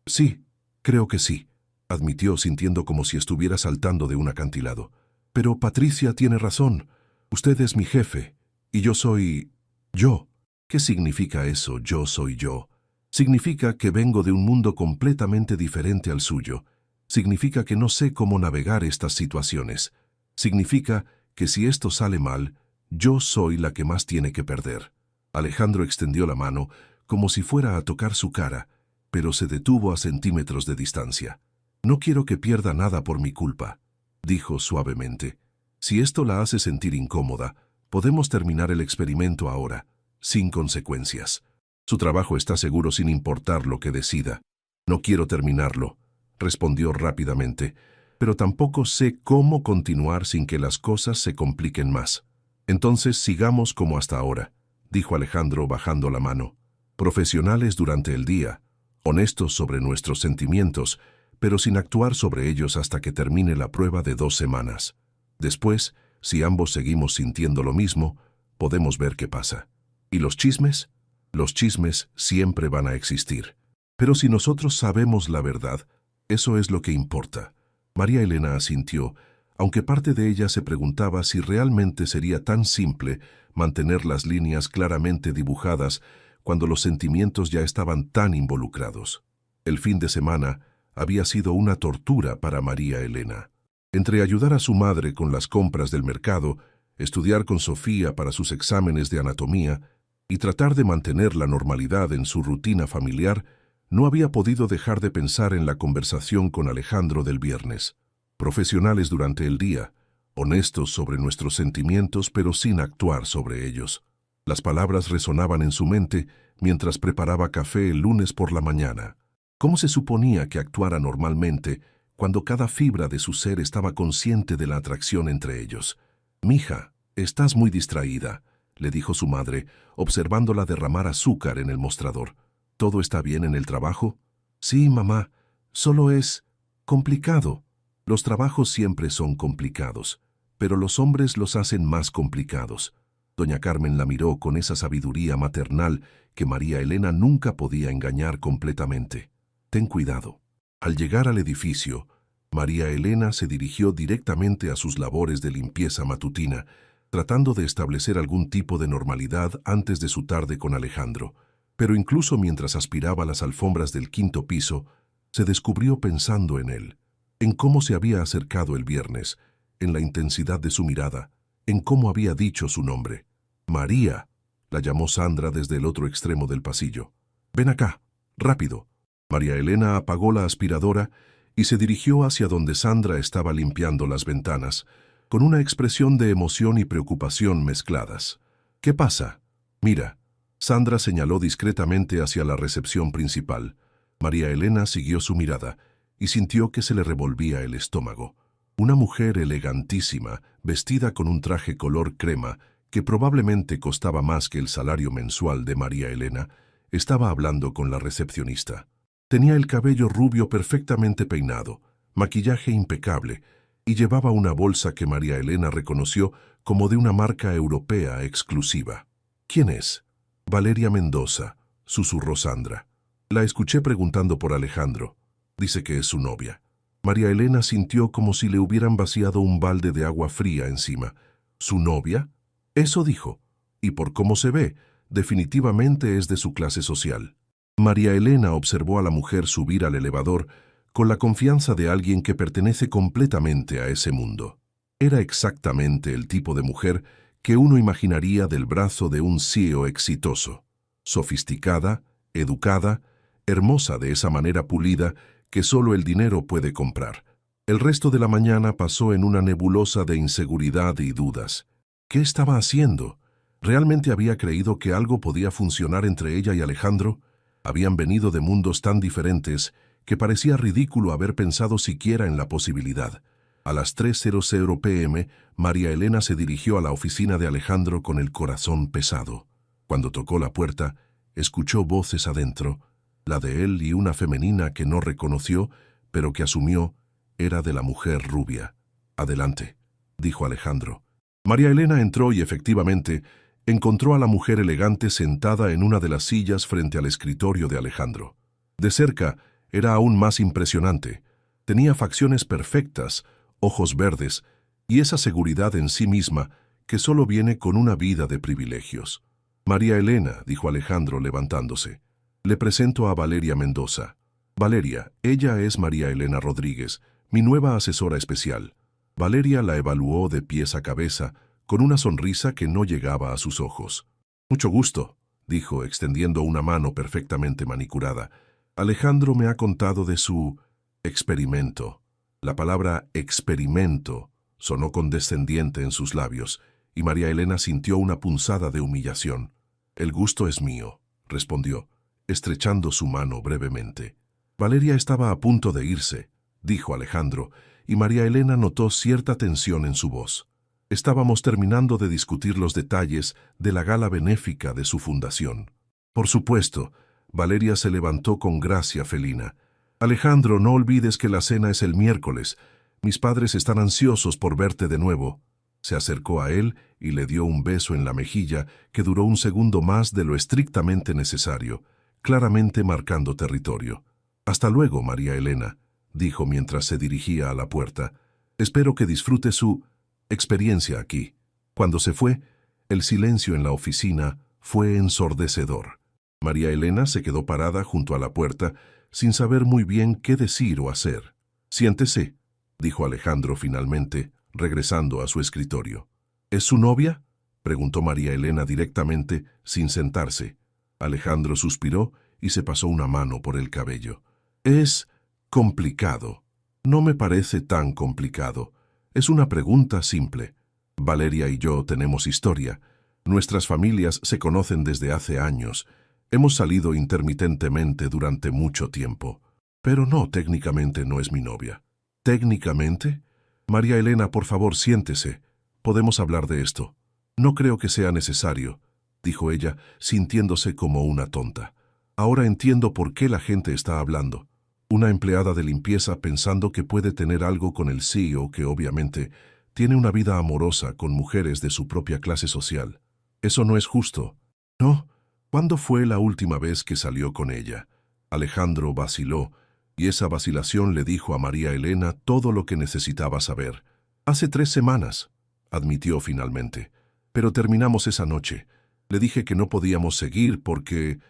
Sí, creo que sí, admitió sintiendo como si estuviera saltando de un acantilado. Pero Patricia tiene razón. Usted es mi jefe y yo soy yo. ¿Qué significa eso, yo soy yo? Significa que vengo de un mundo completamente diferente al suyo. Significa que no sé cómo navegar estas situaciones. Significa que si esto sale mal, yo soy la que más tiene que perder. Alejandro extendió la mano como si fuera a tocar su cara, pero se detuvo a centímetros de distancia. No quiero que pierda nada por mi culpa, dijo suavemente. Si esto la hace sentir incómoda, podemos terminar el experimento ahora, sin consecuencias. Su trabajo está seguro sin importar lo que decida. No quiero terminarlo, respondió rápidamente, pero tampoco sé cómo continuar sin que las cosas se compliquen más. Entonces sigamos como hasta ahora, dijo Alejandro bajando la mano. Profesionales durante el día, honestos sobre nuestros sentimientos, pero sin actuar sobre ellos hasta que termine la prueba de 2 semanas. Después, si ambos seguimos sintiendo lo mismo, podemos ver qué pasa. ¿Y los chismes? Los chismes siempre van a existir. Pero si nosotros sabemos la verdad, eso es lo que importa. María Elena asintió, aunque parte de ella se preguntaba si realmente sería tan simple mantener las líneas claramente dibujadas cuando los sentimientos ya estaban tan involucrados. El fin de semana había sido una tortura para María Elena. Entre ayudar a su madre con las compras del mercado, estudiar con Sofía para sus exámenes de anatomía y tratar de mantener la normalidad en su rutina familiar, no había podido dejar de pensar en la conversación con Alejandro del viernes. Profesionales durante el día, honestos sobre nuestros sentimientos pero sin actuar sobre ellos. Las palabras resonaban en su mente mientras preparaba café el lunes por la mañana. ¿Cómo se suponía que actuara normalmente cuando cada fibra de su ser estaba consciente de la atracción entre ellos? «Mija, estás muy distraída», le dijo su madre, observándola derramar azúcar en el mostrador. «¿Todo está bien en el trabajo?» «Sí, mamá, solo es complicado». Los trabajos siempre son complicados, pero los hombres los hacen más complicados. Doña Carmen la miró con esa sabiduría maternal que María Elena nunca podía engañar completamente. «Ten cuidado». Al llegar al edificio, María Elena se dirigió directamente a sus labores de limpieza matutina, tratando de establecer algún tipo de normalidad antes de su tarde con Alejandro. Pero incluso mientras aspiraba las alfombras del 5º piso, se descubrió pensando en él, en cómo se había acercado el viernes, en la intensidad de su mirada, en cómo había dicho su nombre. «María», la llamó Sandra desde el otro extremo del pasillo. «Ven acá, rápido». María Elena apagó la aspiradora y se dirigió hacia donde Sandra estaba limpiando las ventanas, con una expresión de emoción y preocupación mezcladas. «¿Qué pasa?» «Mira». Sandra señaló discretamente hacia la recepción principal. María Elena siguió su mirada y sintió que se le revolvía el estómago. Una mujer elegantísima, vestida con un traje color crema, que probablemente costaba más que el salario mensual de María Elena, estaba hablando con la recepcionista. Tenía el cabello rubio perfectamente peinado, maquillaje impecable, y llevaba una bolsa que María Elena reconoció como de una marca europea exclusiva. «¿Quién es?» «Valeria Mendoza», susurró Sandra. «La escuché preguntando por Alejandro. Dice que es su novia». María Elena sintió como si le hubieran vaciado un balde de agua fría encima. «¿Su novia?» «Eso dijo. Y por cómo se ve, definitivamente es de su clase social». María Elena observó a la mujer subir al elevador con la confianza de alguien que pertenece completamente a ese mundo. Era exactamente el tipo de mujer que uno imaginaría del brazo de un CEO exitoso. Sofisticada, educada, hermosa de esa manera pulida que solo el dinero puede comprar. El resto de la mañana pasó en una nebulosa de inseguridad y dudas. ¿Qué estaba haciendo? ¿Realmente había creído que algo podía funcionar entre ella y Alejandro? Habían venido de mundos tan diferentes que parecía ridículo haber pensado siquiera en la posibilidad. A las 3:00 p.m., María Elena se dirigió a la oficina de Alejandro con el corazón pesado. Cuando tocó la puerta, escuchó voces adentro, la de él y una femenina que no reconoció, pero que asumió era de la mujer rubia. «Adelante», dijo Alejandro. María Elena entró y efectivamente encontró a la mujer elegante sentada en una de las sillas frente al escritorio de Alejandro. De cerca era aún más impresionante. Tenía facciones perfectas, ojos verdes y esa seguridad en sí misma que solo viene con una vida de privilegios. «María Elena», dijo Alejandro levantándose. «Le presento a Valeria Mendoza». «Valeria, ella es María Elena Rodríguez, mi nueva asesora especial». Valeria la evaluó de pies a cabeza, con una sonrisa que no llegaba a sus ojos. «Mucho gusto», dijo, extendiendo una mano perfectamente manicurada. «Alejandro me ha contado de su experimento». La palabra experimento sonó condescendiente en sus labios, y María Elena sintió una punzada de humillación. «El gusto es mío», respondió, estrechando su mano brevemente. Valeria estaba a punto de irse, dijo Alejandro, y María Elena notó cierta tensión en su voz. Estábamos terminando de discutir los detalles de la gala benéfica de su fundación. «Por supuesto», Valeria se levantó con gracia felina. «Alejandro, no olvides que la cena es el miércoles. Mis padres están ansiosos por verte de nuevo». Se acercó a él y le dio un beso en la mejilla que duró un segundo más de lo estrictamente necesario, claramente marcando territorio. «Hasta luego, María Elena», dijo mientras se dirigía a la puerta. «Espero que disfrute su experiencia aquí». Cuando se fue, el silencio en la oficina fue ensordecedor. María Elena se quedó parada junto a la puerta, sin saber muy bien qué decir o hacer. «Siéntese», dijo Alejandro finalmente, regresando a su escritorio. «¿Es su novia?», preguntó María Elena directamente, sin sentarse. Alejandro suspiró y se pasó una mano por el cabello. Es complicado. No me parece tan complicado. Es una pregunta simple. Valeria y yo tenemos historia. Nuestras familias se conocen desde hace años. Hemos salido intermitentemente durante mucho tiempo. Pero no, técnicamente no es mi novia. ¿Técnicamente? María Elena, por favor, siéntese. Podemos hablar de esto. No creo que sea necesario, dijo ella, sintiéndose como una tonta. Ahora entiendo por qué la gente está hablando. Una empleada de limpieza pensando que puede tener algo con el CEO, que obviamente tiene una vida amorosa con mujeres de su propia clase social. Eso no es justo. ¿No? ¿Cuándo fue la última vez que salió con ella? Alejandro vaciló, y esa vacilación le dijo a María Elena todo lo que necesitaba saber. Hace 3 semanas, admitió finalmente. Pero terminamos esa noche. Le dije que no podíamos seguir porque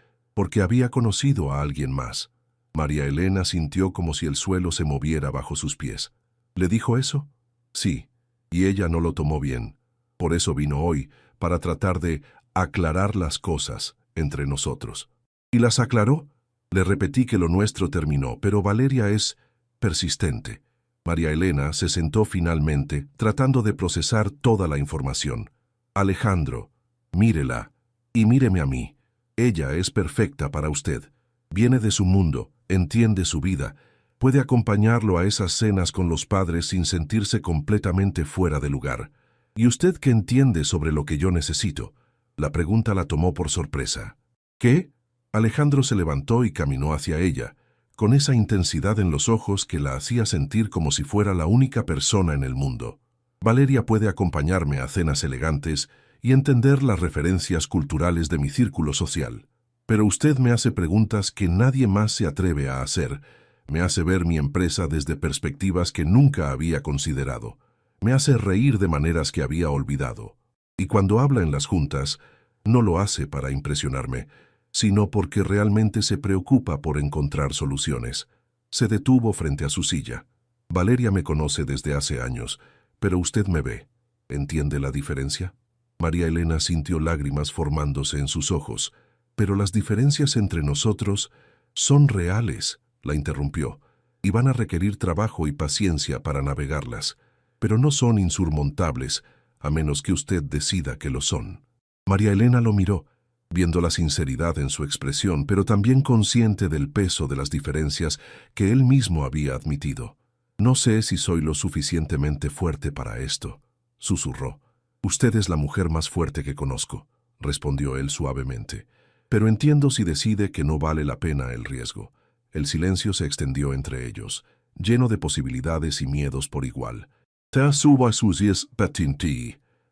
había conocido a alguien más. María Elena sintió como si el suelo se moviera bajo sus pies. ¿Le dijo eso? Sí, y ella no lo tomó bien. Por eso vino hoy, para tratar de aclarar las cosas entre nosotros. ¿Y las aclaró? Le repetí que lo nuestro terminó, pero Valeria es persistente. María Elena se sentó finalmente, tratando de procesar toda la información. Alejandro, mírela, y míreme a mí. Ella es perfecta para usted. Viene de su mundo, entiende su vida, puede acompañarlo a esas cenas con los padres sin sentirse completamente fuera de lugar. ¿Y usted qué entiende sobre lo que yo necesito? La pregunta la tomó por sorpresa. ¿Qué? Alejandro se levantó y caminó hacia ella, con esa intensidad en los ojos que la hacía sentir como si fuera la única persona en el mundo. Valeria puede acompañarme a cenas elegantes y entender las referencias culturales de mi círculo social. Pero usted me hace preguntas que nadie más se atreve a hacer. Me hace ver mi empresa desde perspectivas que nunca había considerado. Me hace reír de maneras que había olvidado. Y cuando habla en las juntas, no lo hace para impresionarme, sino porque realmente se preocupa por encontrar soluciones. Se detuvo frente a su silla. Valeria me conoce desde hace años, pero usted me ve. ¿Entiende la diferencia? María Elena sintió lágrimas formándose en sus ojos. Pero las diferencias entre nosotros son reales, la interrumpió, y van a requerir trabajo y paciencia para navegarlas, pero no son insurmontables, a menos que usted decida que lo son. María Elena lo miró, viendo la sinceridad en su expresión, pero también consciente del peso de las diferencias que él mismo había admitido. No sé si soy lo suficientemente fuerte para esto, susurró. Usted es la mujer más fuerte que conozco, respondió él suavemente. Pero entiendo si decide que no vale la pena el riesgo. El silencio se extendió entre ellos, lleno de posibilidades y miedos por igual.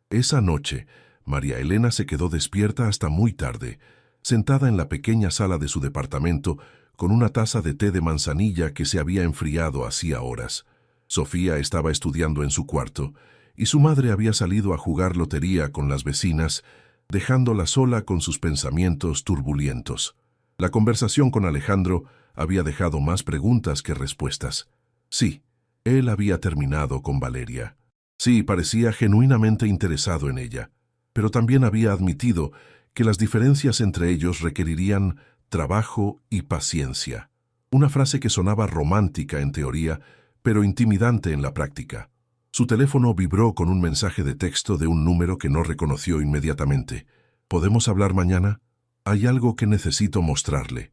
Esa noche, María Elena se quedó despierta hasta muy tarde, sentada en la pequeña sala de su departamento, con una taza de té de manzanilla que se había enfriado hacía horas. Sofía estaba estudiando en su cuarto, y su madre había salido a jugar lotería con las vecinas, dejándola sola con sus pensamientos turbulentos. La conversación con Alejandro había dejado más preguntas que respuestas. Sí, él había terminado con Valeria. Sí, parecía genuinamente interesado en ella, pero también había admitido que las diferencias entre ellos requerirían trabajo y paciencia. Una frase que sonaba romántica en teoría, pero intimidante en la práctica. Su teléfono vibró con un mensaje de texto de un número que no reconoció inmediatamente. ¿Podemos hablar mañana? Hay algo que necesito mostrarle.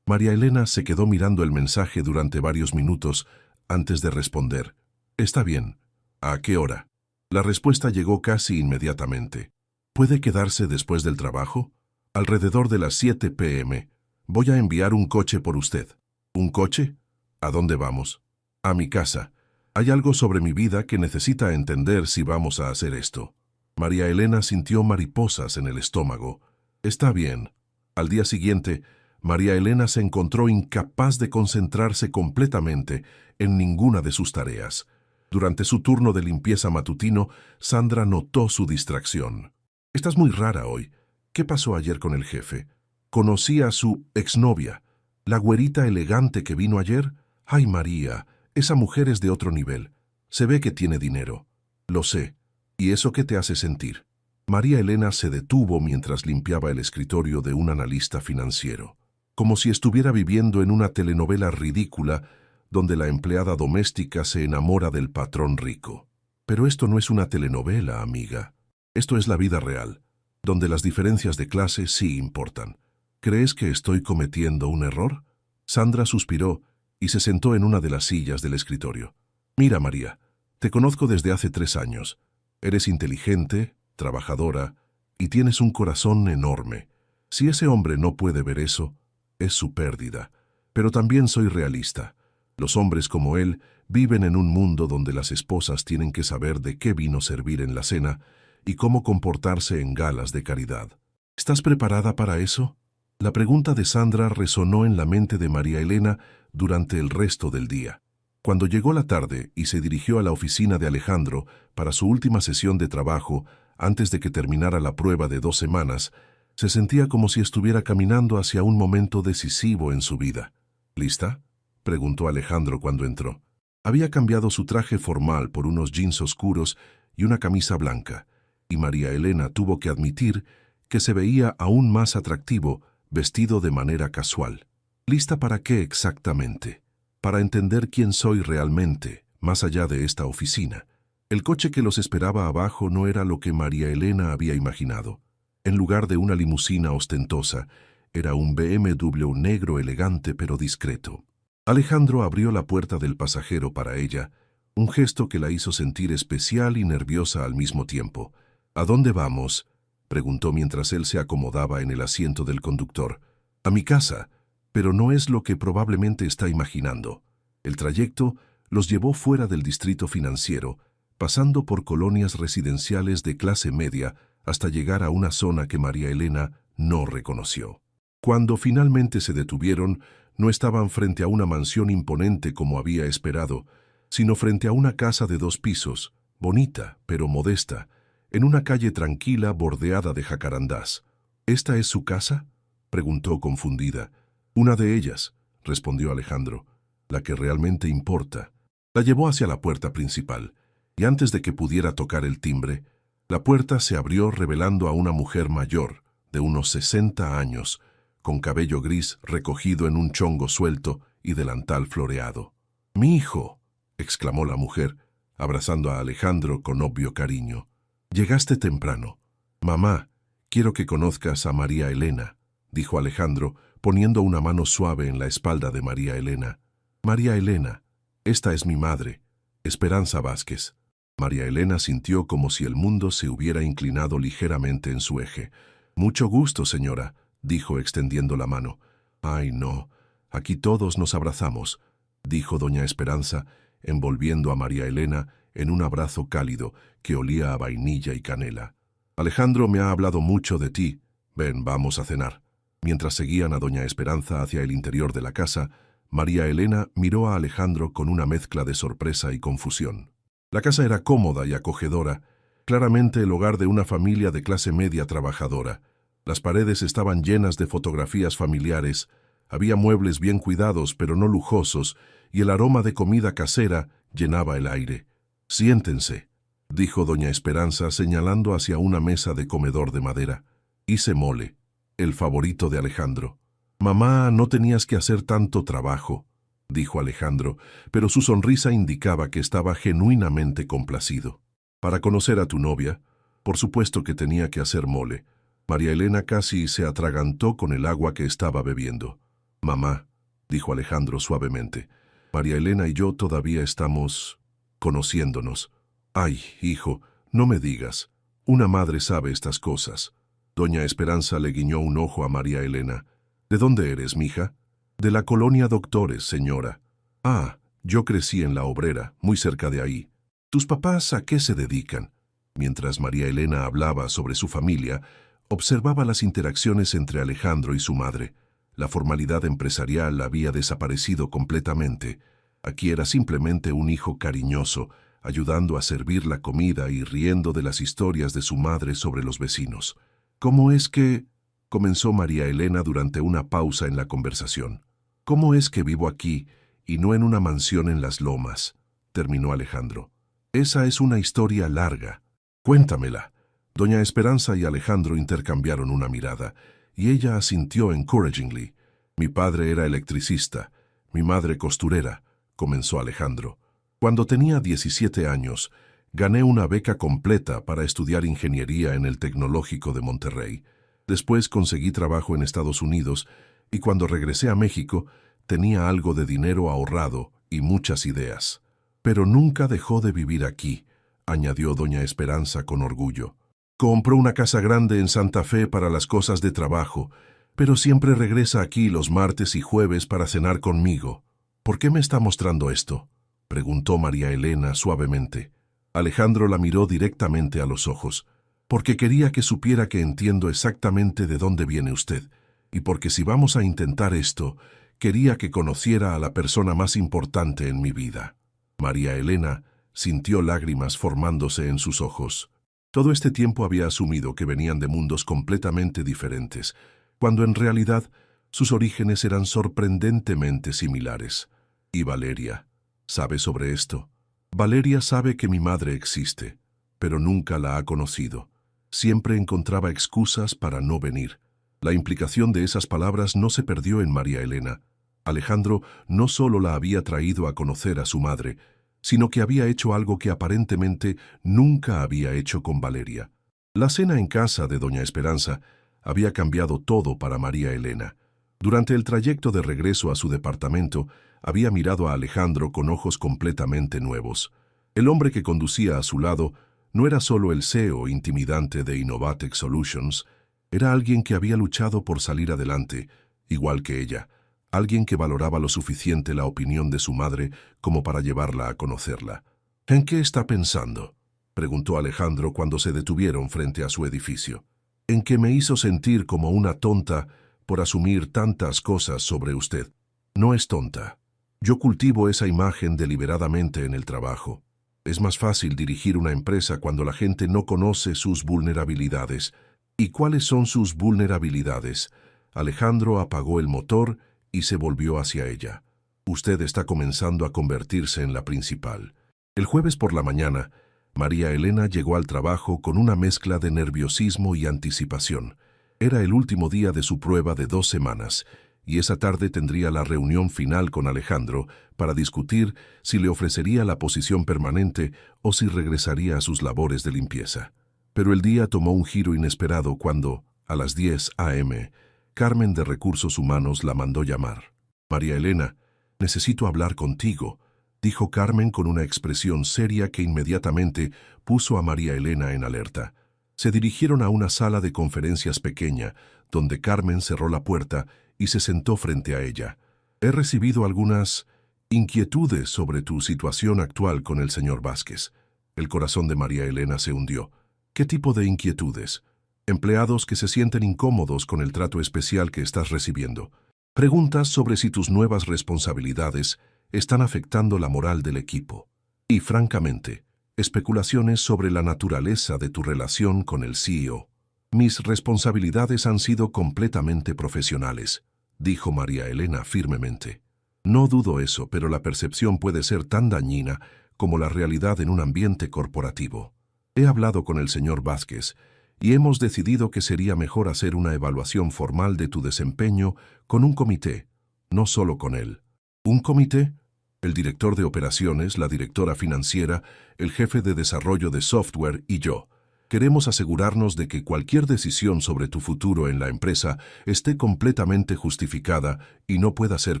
María Elena se quedó mirando el mensaje durante varios minutos antes de responder. Está bien. ¿A qué hora? La respuesta llegó casi inmediatamente. ¿Puede quedarse después del trabajo? Alrededor de las 7 p.m. Voy a enviar un coche por usted. ¿Un coche? ¿A dónde vamos? A mi casa. Hay algo sobre mi vida que necesita entender si vamos a hacer esto. María Elena sintió mariposas en el estómago. Está bien. Al día siguiente, María Elena se encontró incapaz de concentrarse completamente en ninguna de sus tareas. Durante su turno de limpieza matutino, Sandra notó su distracción. «Estás muy rara hoy. ¿Qué pasó ayer con el jefe? Conocí a su exnovia, la güerita elegante que vino ayer. Ay, María, esa mujer es de otro nivel. Se ve que tiene dinero». «Lo sé. ¿Y eso qué te hace sentir?» María Elena se detuvo mientras limpiaba el escritorio de un analista financiero, como si estuviera viviendo en una telenovela ridícula donde la empleada doméstica se enamora del patrón rico. Pero esto no es una telenovela, amiga. Esto es la vida real, donde las diferencias de clase sí importan. ¿Crees que estoy cometiendo un error? Sandra suspiró y se sentó en una de las sillas del escritorio. Mira, María, te conozco desde hace 3 años. Eres inteligente, trabajadora y tienes un corazón enorme. Si ese hombre no puede ver eso, es su pérdida. Pero también soy realista. Los hombres como él viven en un mundo donde las esposas tienen que saber de qué vino servir en la cena y cómo comportarse en galas de caridad. ¿Estás preparada para eso? La pregunta de Sandra resonó en la mente de María Elena durante el resto del día. Cuando llegó la tarde y se dirigió a la oficina de Alejandro para su última sesión de trabajo antes de que terminara la prueba de 2 semanas, se sentía como si estuviera caminando hacia un momento decisivo en su vida. ¿Lista?, preguntó Alejandro cuando entró. Había cambiado su traje formal por unos jeans oscuros y una camisa blanca, y María Elena tuvo que admitir que se veía aún más atractivo vestido de manera casual. ¿Lista para qué exactamente? Para entender quién soy realmente, más allá de esta oficina. El coche que los esperaba abajo no era lo que María Elena había imaginado. En lugar de una limusina ostentosa, era un BMW negro elegante pero discreto. Alejandro abrió la puerta del pasajero para ella, un gesto que la hizo sentir especial y nerviosa al mismo tiempo. ¿A dónde vamos?, preguntó mientras él se acomodaba en el asiento del conductor. A mi casa, pero no es lo que probablemente está imaginando. El trayecto los llevó fuera del distrito financiero, pasando por colonias residenciales de clase media hasta llegar a una zona que María Elena no reconoció. Cuando finalmente se detuvieron, no estaban frente a una mansión imponente como había esperado, sino frente a una casa de 2 pisos, bonita pero modesta, en una calle tranquila bordeada de jacarandás. ¿Esta es su casa?, preguntó confundida. Una de ellas, respondió Alejandro, la que realmente importa. La llevó hacia la puerta principal, y antes de que pudiera tocar el timbre, la puerta se abrió revelando a una mujer mayor, de unos 60 años, con cabello gris recogido en un chongo suelto y delantal floreado. «¡Mi hijo!», exclamó la mujer, abrazando a Alejandro con obvio cariño. «Llegaste temprano. Mamá, quiero que conozcas a María Elena», dijo Alejandro, poniendo una mano suave en la espalda de María Elena. «María Elena, esta es mi madre, Esperanza Vázquez». María Elena sintió como si el mundo se hubiera inclinado ligeramente en su eje. «Mucho gusto, señora», dijo extendiendo la mano. «Ay, no, aquí todos nos abrazamos», dijo doña Esperanza, envolviendo a María Elena en un abrazo cálido que olía a vainilla y canela. «Alejandro me ha hablado mucho de ti. Ven, vamos a cenar». Mientras seguían a doña Esperanza hacia el interior de la casa, María Elena miró a Alejandro con una mezcla de sorpresa y confusión. La casa era cómoda y acogedora, claramente el hogar de una familia de clase media trabajadora. Las paredes estaban llenas de fotografías familiares, había muebles bien cuidados pero no lujosos, y el aroma de comida casera llenaba el aire. «Siéntense», dijo doña Esperanza señalando hacia una mesa de comedor de madera. «Hice mole, el favorito de Alejandro». «Mamá, no tenías que hacer tanto trabajo», dijo Alejandro, pero su sonrisa indicaba que estaba genuinamente complacido. «Para conocer a tu novia, por supuesto que tenía que hacer mole». María Elena casi se atragantó con el agua que estaba bebiendo. «Mamá», dijo Alejandro suavemente, «María Elena y yo todavía estamos conociéndonos». «Ay, hijo, no me digas. Una madre sabe estas cosas». Doña Esperanza le guiñó un ojo a María Elena. «¿De dónde eres, mija?» «De la colonia Doctores, señora». «Ah, yo crecí en La Obrera, muy cerca de ahí». «¿Tus papás a qué se dedican?» Mientras María Elena hablaba sobre su familia, observaba las interacciones entre Alejandro y su madre. La formalidad empresarial había desaparecido completamente. Aquí era simplemente un hijo cariñoso, ayudando a servir la comida y riendo de las historias de su madre sobre los vecinos. «¿Cómo es que...?» comenzó María Elena durante una pausa en la conversación. «¿Cómo es que vivo aquí y no en una mansión en las lomas?», terminó Alejandro. «Esa es una historia larga. Cuéntamela», Doña Esperanza y Alejandro intercambiaron una mirada, y ella asintió encouragingly. Mi padre era electricista, mi madre costurera, comenzó Alejandro. Cuando tenía 17 años, gané una beca completa para estudiar ingeniería en el Tecnológico de Monterrey. Después conseguí trabajo en Estados Unidos, y cuando regresé a México, tenía algo de dinero ahorrado y muchas ideas. Pero nunca dejó de vivir aquí, añadió doña Esperanza con orgullo. Compró una casa grande en Santa Fe para las cosas de trabajo, pero siempre regresa aquí los martes y jueves para cenar conmigo. ¿Por qué me está mostrando esto?, preguntó María Elena suavemente. Alejandro la miró directamente a los ojos. Porque quería que supiera que entiendo exactamente de dónde viene usted, y porque si vamos a intentar esto, quería que conociera a la persona más importante en mi vida. María Elena sintió lágrimas formándose en sus ojos. Todo este tiempo había asumido que venían de mundos completamente diferentes, cuando en realidad sus orígenes eran sorprendentemente similares. ¿Y Valeria sabe sobre esto? Valeria sabe que mi madre existe, pero nunca la ha conocido. Siempre encontraba excusas para no venir. La implicación de esas palabras no se perdió en María Elena. Alejandro no solo la había traído a conocer a su madre, sino que había hecho algo que aparentemente nunca había hecho con Valeria. La cena en casa de doña Esperanza había cambiado todo para María Elena. Durante el trayecto de regreso a su departamento, había mirado a Alejandro con ojos completamente nuevos. El hombre que conducía a su lado no era solo el CEO intimidante de Innovatec Solutions, era alguien que había luchado por salir adelante, igual que ella. Alguien que valoraba lo suficiente la opinión de su madre como para llevarla a conocerla. ¿En qué está pensando?, preguntó Alejandro cuando se detuvieron frente a su edificio. En que me hizo sentir como una tonta por asumir tantas cosas sobre usted. No es tonta. Yo cultivo esa imagen deliberadamente en el trabajo. Es más fácil dirigir una empresa cuando la gente no conoce sus vulnerabilidades. ¿Y cuáles son sus vulnerabilidades? Alejandro apagó el motor y se volvió hacia ella. Usted está comenzando a convertirse en la principal. El jueves por la mañana, María Elena llegó al trabajo con una mezcla de nerviosismo y anticipación. Era el último día de su prueba de 2 semanas, y esa tarde tendría la reunión final con Alejandro para discutir si le ofrecería la posición permanente o si regresaría a sus labores de limpieza. Pero el día tomó un giro inesperado cuando, a las 10 a.m., Carmen de Recursos Humanos la mandó llamar. María Elena, necesito hablar contigo, dijo Carmen con una expresión seria que inmediatamente puso a María Elena en alerta. Se dirigieron a una sala de conferencias pequeña, donde Carmen cerró la puerta y se sentó frente a ella. He recibido algunas inquietudes sobre tu situación actual con el señor Vázquez. El corazón de María Elena se hundió. ¿Qué tipo de inquietudes? Empleados que se sienten incómodos con el trato especial que estás recibiendo. Preguntas sobre si tus nuevas responsabilidades están afectando la moral del equipo. Y, francamente, especulaciones sobre la naturaleza de tu relación con el CEO. Mis responsabilidades han sido completamente profesionales, dijo María Elena firmemente. No dudo eso, pero la percepción puede ser tan dañina como la realidad en un ambiente corporativo. He hablado con el señor Vázquez y hemos decidido que sería mejor hacer una evaluación formal de tu desempeño con un comité, no solo con él. ¿Un comité? El director de operaciones, la directora financiera, el jefe de desarrollo de software y yo. Queremos asegurarnos de que cualquier decisión sobre tu futuro en la empresa esté completamente justificada y no pueda ser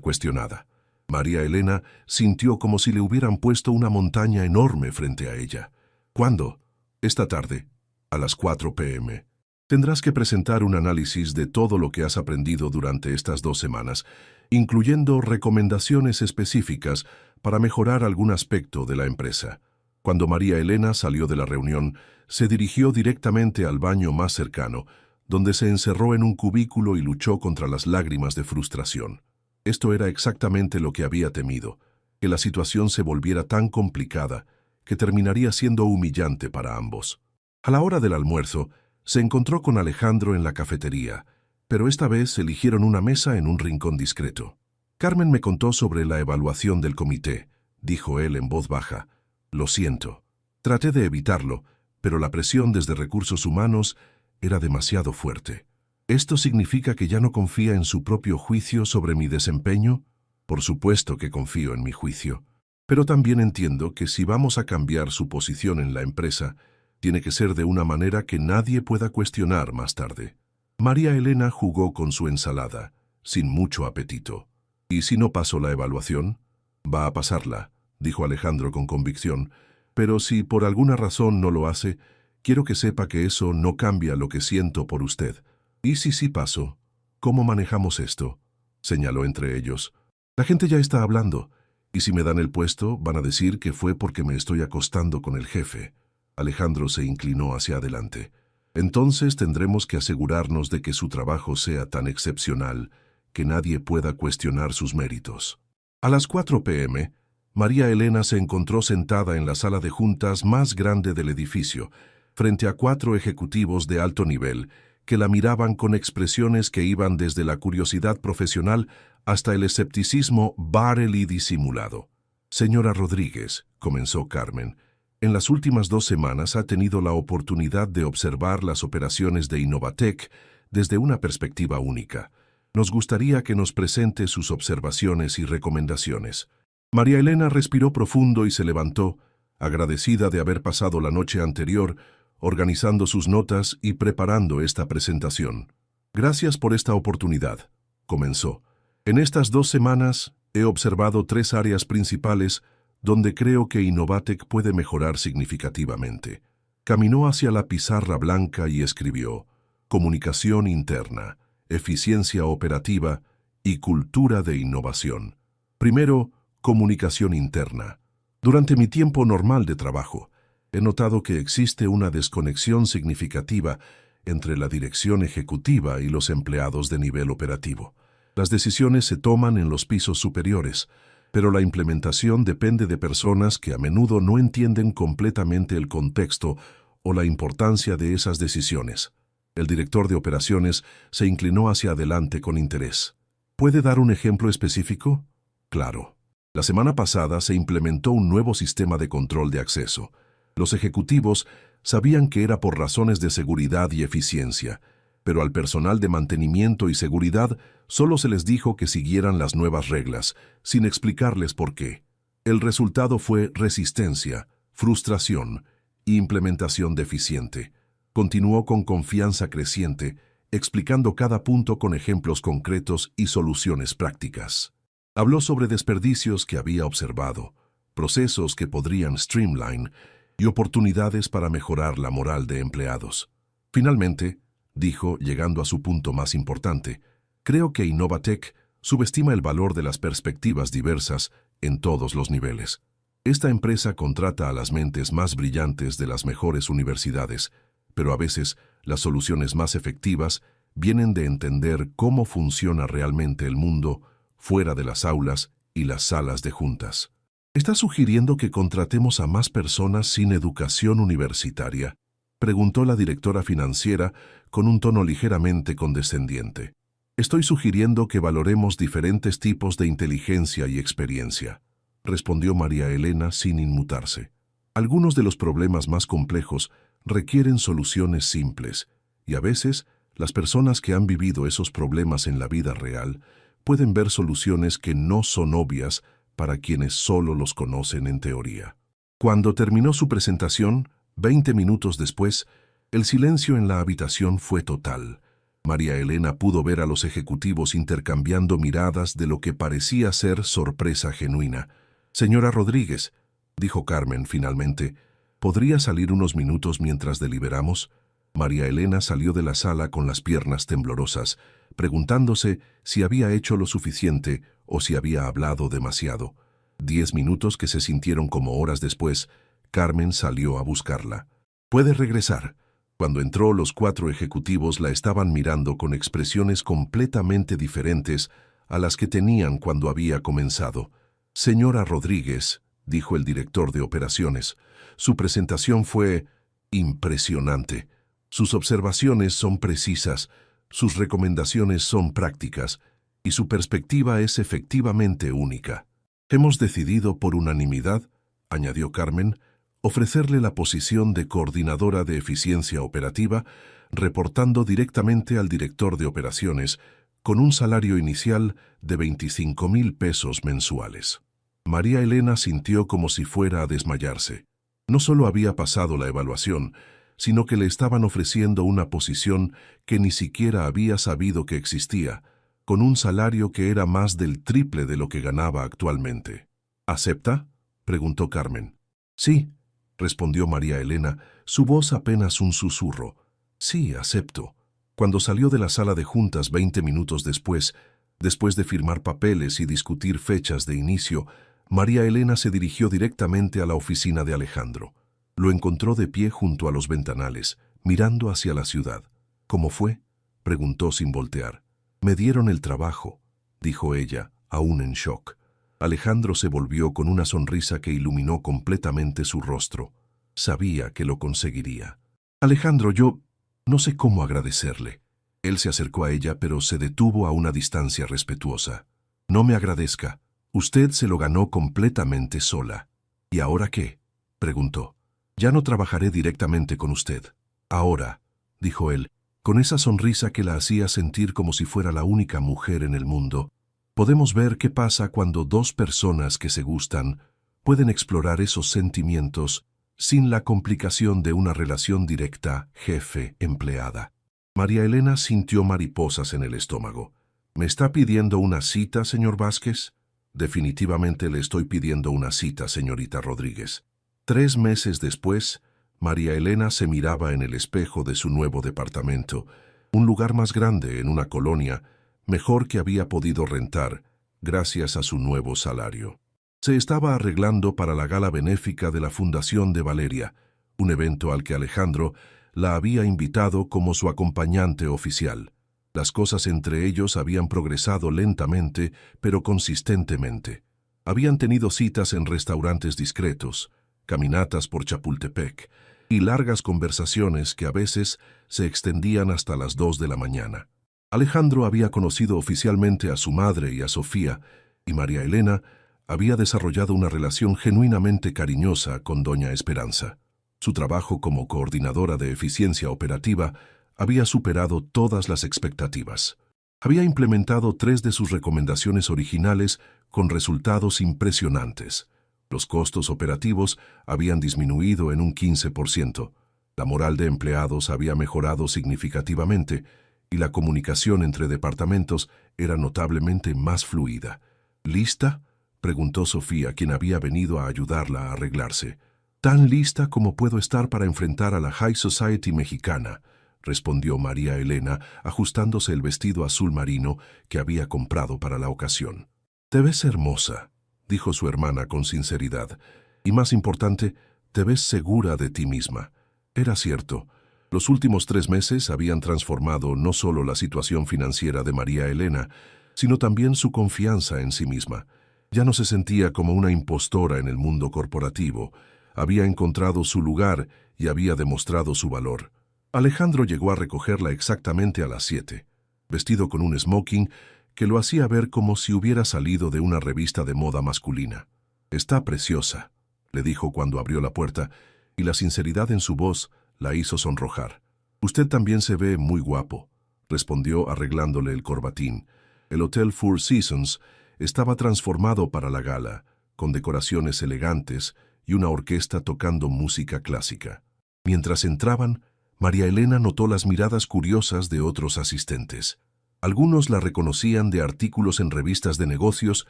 cuestionada. María Elena sintió como si le hubieran puesto una montaña enorme frente a ella. ¿Cuándo? Esta tarde, a las 4 p.m. Tendrás que presentar un análisis de todo lo que has aprendido durante estas 2 semanas, incluyendo recomendaciones específicas para mejorar algún aspecto de la empresa. Cuando María Elena salió de la reunión, se dirigió directamente al baño más cercano, donde se encerró en un cubículo y luchó contra las lágrimas de frustración. Esto era exactamente lo que había temido, que la situación se volviera tan complicada que terminaría siendo humillante para ambos. A la hora del almuerzo, se encontró con Alejandro en la cafetería, pero esta vez eligieron una mesa en un rincón discreto. Carmen me contó sobre la evaluación del comité, dijo él en voz baja. Lo siento. Traté de evitarlo, pero la presión desde recursos humanos era demasiado fuerte. ¿Esto significa que ya no confía en su propio juicio sobre mi desempeño? Por supuesto que confío en mi juicio, pero también entiendo que si vamos a cambiar su posición en la empresa, tiene que ser de una manera que nadie pueda cuestionar más tarde. María Elena jugó con su ensalada, sin mucho apetito. ¿Y si no paso la evaluación? Va a pasarla, dijo Alejandro con convicción, pero si por alguna razón no lo hace, quiero que sepa que eso no cambia lo que siento por usted. ¿Y si sí paso? ¿Cómo manejamos esto? Señaló entre ellos. La gente ya está hablando, y si me dan el puesto, van a decir que fue porque me estoy acostando con el jefe. Alejandro se inclinó hacia adelante. Entonces tendremos que asegurarnos de que su trabajo sea tan excepcional que nadie pueda cuestionar sus méritos. A las 4 p.m., María Elena se encontró sentada en la sala de juntas más grande del edificio, frente a 4 ejecutivos de alto nivel que la miraban con expresiones que iban desde la curiosidad profesional hasta el escepticismo barel y disimulado. Señora Rodríguez, comenzó Carmen, en las últimas 2 semanas ha tenido la oportunidad de observar las operaciones de Innovatec desde una perspectiva única. Nos gustaría que nos presente sus observaciones y recomendaciones. María Elena respiró profundo y se levantó, agradecida de haber pasado la noche anterior organizando sus notas y preparando esta presentación. Gracias por esta oportunidad, comenzó. En estas 2 semanas he observado 3 áreas principales donde creo que Innovatec puede mejorar significativamente. Caminó hacia la pizarra blanca y escribió: comunicación interna, eficiencia operativa y cultura de innovación. Primero, comunicación interna. Durante mi tiempo normal de trabajo, he notado que existe una desconexión significativa entre la dirección ejecutiva y los empleados de nivel operativo. Las decisiones se toman en los pisos superiores, pero la implementación depende de personas que a menudo no entienden completamente el contexto o la importancia de esas decisiones. El director de operaciones se inclinó hacia adelante con interés. ¿Puede dar un ejemplo específico? Claro. La semana pasada se implementó un nuevo sistema de control de acceso. Los ejecutivos sabían que era por razones de seguridad y eficiencia, pero al personal de mantenimiento y seguridad solo se les dijo que siguieran las nuevas reglas, sin explicarles por qué. El resultado fue resistencia, frustración e implementación deficiente. Continuó con confianza creciente, explicando cada punto con ejemplos concretos y soluciones prácticas. Habló sobre desperdicios que había observado, procesos que podrían streamline y oportunidades para mejorar la moral de empleados. Finalmente, dijo, llegando a su punto más importante, creo que Innovatec subestima el valor de las perspectivas diversas en todos los niveles. Esta empresa contrata a las mentes más brillantes de las mejores universidades, pero a veces las soluciones más efectivas vienen de entender cómo funciona realmente el mundo fuera de las aulas y las salas de juntas. ¿Está sugiriendo que contratemos a más personas sin educación universitaria?, preguntó la directora financiera con un tono ligeramente condescendiente. Estoy sugiriendo que valoremos diferentes tipos de inteligencia y experiencia, respondió María Elena sin inmutarse. Algunos de los problemas más complejos requieren soluciones simples, y a veces las personas que han vivido esos problemas en la vida real pueden ver soluciones que no son obvias para quienes solo los conocen en teoría. Cuando terminó su presentación, 20 minutos después, el silencio en la habitación fue total. María Elena pudo ver a los ejecutivos intercambiando miradas de lo que parecía ser sorpresa genuina. Señora Rodríguez, dijo Carmen finalmente, ¿podría salir unos minutos mientras deliberamos? María Elena salió de la sala con las piernas temblorosas, preguntándose si había hecho lo suficiente o si había hablado demasiado. 10 minutos que se sintieron como horas después, Carmen salió a buscarla. «¿Puede regresar?» Cuando entró, los 4 ejecutivos la estaban mirando con expresiones completamente diferentes a las que tenían cuando había comenzado. «Señora Rodríguez», dijo el director de operaciones, «su presentación fue impresionante. Sus observaciones son precisas, sus recomendaciones son prácticas, y su perspectiva es efectivamente única. Hemos decidido por unanimidad», añadió Carmen, ofrecerle la posición de coordinadora de eficiencia operativa, reportando directamente al director de operaciones, con un salario inicial de 25,000 pesos mensuales. María Elena sintió como si fuera a desmayarse. No solo había pasado la evaluación, sino que le estaban ofreciendo una posición que ni siquiera había sabido que existía, con un salario que era más del triple de lo que ganaba actualmente. ¿Acepta?, preguntó Carmen. Sí, respondió María Elena, su voz apenas un susurro. Sí, acepto. Cuando salió de la sala de juntas 20 minutos después de firmar papeles y discutir fechas de inicio, María Elena se dirigió directamente a la oficina de Alejandro. Lo encontró de pie junto a los ventanales, mirando hacia la ciudad. ¿Cómo fue?, preguntó sin voltear. Me dieron el trabajo, dijo ella, aún en shock. Alejandro se volvió con una sonrisa que iluminó completamente su rostro. Sabía que lo conseguiría. Alejandro, yo no sé cómo agradecerle. Él se acercó a ella, pero se detuvo a una distancia respetuosa. No me agradezca. Usted se lo ganó completamente sola. ¿Y ahora qué?, preguntó. Ya no trabajaré directamente con usted. Ahora, dijo él, con esa sonrisa que la hacía sentir como si fuera la única mujer en el mundo, podemos ver qué pasa cuando dos personas que se gustan pueden explorar esos sentimientos sin la complicación de una relación directa jefe-empleada. María Elena sintió mariposas en el estómago. ¿Me está pidiendo una cita, señor Vázquez? Definitivamente le estoy pidiendo una cita, señorita Rodríguez. 3 meses después, María Elena se miraba en el espejo de su nuevo departamento, un lugar más grande en una colonia, mejor que había podido rentar, gracias a su nuevo salario. Se estaba arreglando para la gala benéfica de la Fundación de Valeria, un evento al que Alejandro la había invitado como su acompañante oficial. Las cosas entre ellos habían progresado lentamente, pero consistentemente. Habían tenido citas en restaurantes discretos, caminatas por Chapultepec y largas conversaciones que a veces se extendían hasta las 2 de la mañana. Alejandro había conocido oficialmente a su madre y a Sofía, y María Elena había desarrollado una relación genuinamente cariñosa con doña Esperanza. Su trabajo como coordinadora de eficiencia operativa había superado todas las expectativas. Había implementado 3 de sus recomendaciones originales con resultados impresionantes. Los costos operativos habían disminuido en un 15%, la moral de empleados había mejorado significativamente y la comunicación entre departamentos era notablemente más fluida. ¿Lista?, preguntó Sofía, quien había venido a ayudarla a arreglarse. «Tan lista como puedo estar para enfrentar a la High Society mexicana», respondió María Elena, ajustándose el vestido azul marino que había comprado para la ocasión. «Te ves hermosa», dijo su hermana con sinceridad, «y más importante, te ves segura de ti misma». Era cierto. Los últimos 3 meses habían transformado no solo la situación financiera de María Elena, sino también su confianza en sí misma. Ya no se sentía como una impostora en el mundo corporativo. Había encontrado su lugar y había demostrado su valor. Alejandro llegó a recogerla exactamente a las 7, vestido con un smoking que lo hacía ver como si hubiera salido de una revista de moda masculina. «Está preciosa», le dijo cuando abrió la puerta, y la sinceridad en su voz la hizo sonrojar. «Usted también se ve muy guapo», respondió arreglándole el corbatín. El Hotel Four Seasons estaba transformado para la gala, con decoraciones elegantes y una orquesta tocando música clásica. Mientras entraban, María Elena notó las miradas curiosas de otros asistentes. Algunos la reconocían de artículos en revistas de negocios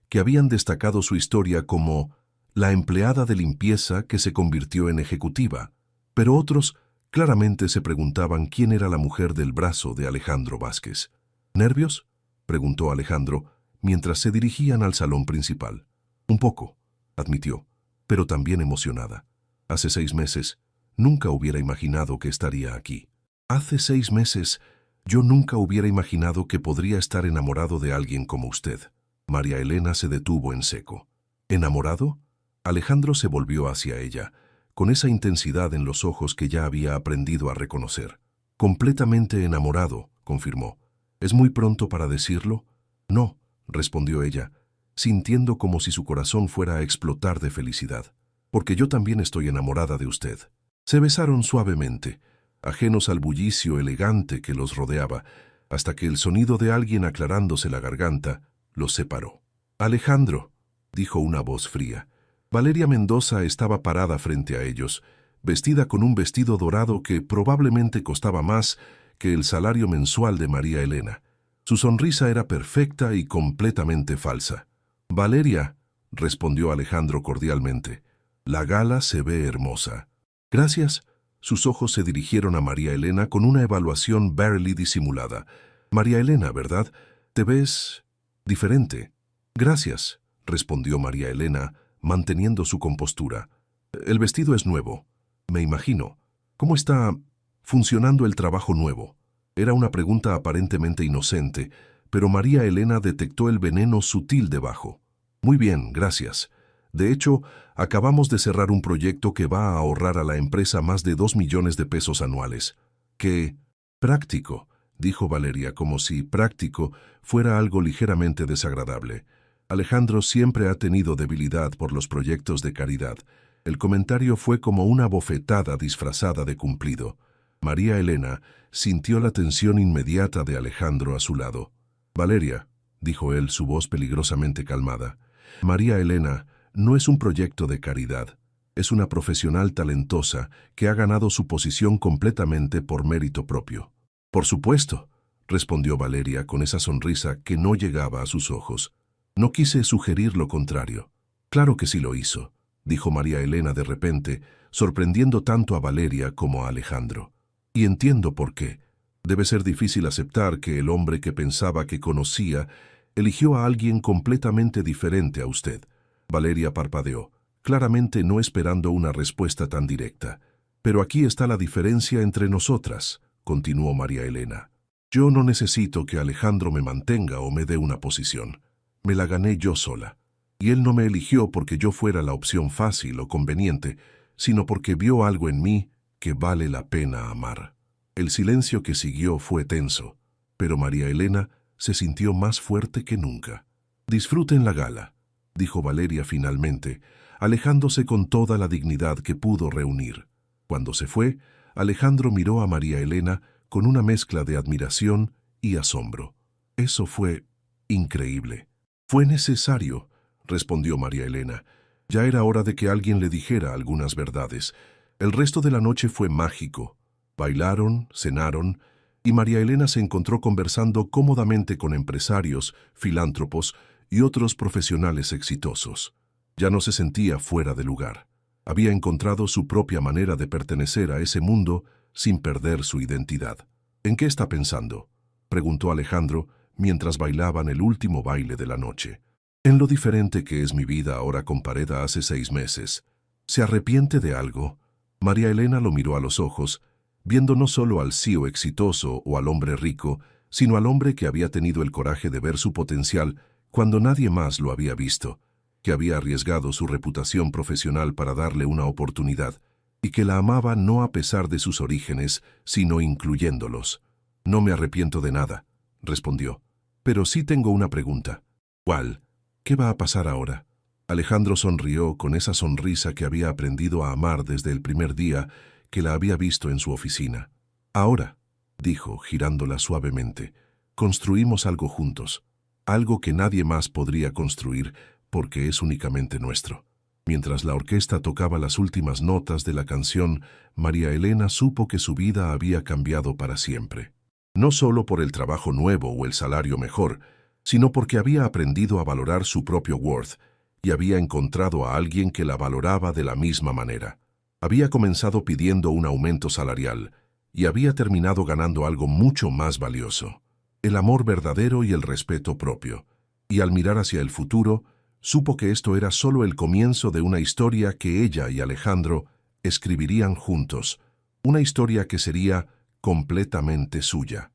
que habían destacado su historia como la empleada de limpieza que se convirtió en ejecutiva, pero otros claramente se preguntaban quién era la mujer del brazo de Alejandro Vázquez. «¿Nervios?», preguntó Alejandro, mientras se dirigían al salón principal. «Un poco», admitió, pero también emocionada. «Hace 6 meses, nunca hubiera imaginado que estaría aquí. Hace 6 meses, yo nunca hubiera imaginado que podría estar enamorado de alguien como usted». María Elena se detuvo en seco. «¿Enamorado?». Alejandro se volvió hacia ella, con esa intensidad en los ojos que ya había aprendido a reconocer. «Completamente enamorado», confirmó. «¿Es muy pronto para decirlo?». «No», respondió ella, sintiendo como si su corazón fuera a explotar de felicidad. porque yo también estoy enamorada de usted. Se besaron suavemente, ajenos al bullicio elegante que los rodeaba, hasta que el sonido de alguien aclarándose la garganta los separó. «Alejandro», dijo una voz fría. Valeria Mendoza estaba parada frente a ellos, vestida con un vestido dorado que probablemente costaba más que el salario mensual de María Elena. Su sonrisa era perfecta y completamente falsa. «Valeria», respondió Alejandro cordialmente, «la gala se ve hermosa». «Gracias». Sus ojos se dirigieron a María Elena con una evaluación barely disimulada. «María Elena, ¿verdad? Te ves diferente». «Gracias», respondió María Elena, manteniendo su compostura. «El vestido es nuevo, me imagino. ¿Cómo está funcionando el trabajo nuevo?» Era una pregunta aparentemente inocente, pero María Elena detectó el veneno sutil debajo. «Muy bien, gracias. De hecho, acabamos de cerrar un proyecto que va a ahorrar a la empresa más de 2 millones de pesos anuales». «¿Qué? Práctico», dijo Valeria, como si práctico fuera algo ligeramente desagradable. Alejandro siempre ha tenido debilidad por los proyectos de caridad. El comentario fue como una bofetada disfrazada de cumplido. María Elena sintió la tensión inmediata de Alejandro a su lado. «Valeria», dijo él, su voz peligrosamente calmada, «María Elena no es un proyecto de caridad. Es una profesional talentosa que ha ganado su posición completamente por mérito propio». «Por supuesto», respondió Valeria con esa sonrisa que no llegaba a sus ojos. «No quise sugerir lo contrario». «Claro que sí lo hizo», dijo María Elena de repente, sorprendiendo tanto a Valeria como a Alejandro. «Y entiendo por qué. Debe ser difícil aceptar que el hombre que pensaba que conocía eligió a alguien completamente diferente a usted». Valeria parpadeó, claramente no esperando una respuesta tan directa. «Pero aquí está la diferencia entre nosotras», continuó María Elena. «Yo no necesito que Alejandro me mantenga o me dé una posición. Me la gané yo sola. Y él no me eligió porque yo fuera la opción fácil o conveniente, sino porque vio algo en mí que vale la pena amar». El silencio que siguió fue tenso, pero María Elena se sintió más fuerte que nunca. «Disfruten la gala», dijo Valeria finalmente, alejándose con toda la dignidad que pudo reunir. Cuando se fue, Alejandro miró a María Elena con una mezcla de admiración y asombro. «Eso fue increíble». «Fue necesario», respondió María Elena. «Ya era hora de que alguien le dijera algunas verdades». El resto de la noche fue mágico. Bailaron, cenaron, y María Elena se encontró conversando cómodamente con empresarios, filántropos y otros profesionales exitosos. Ya no se sentía fuera de lugar. Había encontrado su propia manera de pertenecer a ese mundo sin perder su identidad. «¿En qué está pensando?», preguntó Alejandro mientras bailaban el último baile de la noche. «En lo diferente que es mi vida ahora comparada hace 6 meses. ¿Se arrepiente de algo?». María Elena lo miró a los ojos, viendo no solo al CEO exitoso o al hombre rico, sino al hombre que había tenido el coraje de ver su potencial cuando nadie más lo había visto, que había arriesgado su reputación profesional para darle una oportunidad, y que la amaba no a pesar de sus orígenes, sino incluyéndolos. «No me arrepiento de nada», respondió. «Pero sí tengo una pregunta». «¿Cuál? ¿Qué va a pasar ahora?». Alejandro sonrió con esa sonrisa que había aprendido a amar desde el primer día que la había visto en su oficina. «Ahora», dijo, girándola suavemente, «construimos algo juntos, algo que nadie más podría construir porque es únicamente nuestro». Mientras la orquesta tocaba las últimas notas de la canción, María Elena supo que su vida había cambiado para siempre. No solo por el trabajo nuevo o el salario mejor, sino porque había aprendido a valorar su propio worth y había encontrado a alguien que la valoraba de la misma manera. Había comenzado pidiendo un aumento salarial y había terminado ganando algo mucho más valioso: el amor verdadero y el respeto propio. Y al mirar hacia el futuro, supo que esto era solo el comienzo de una historia que ella y Alejandro escribirían juntos, una historia que sería completamente suya.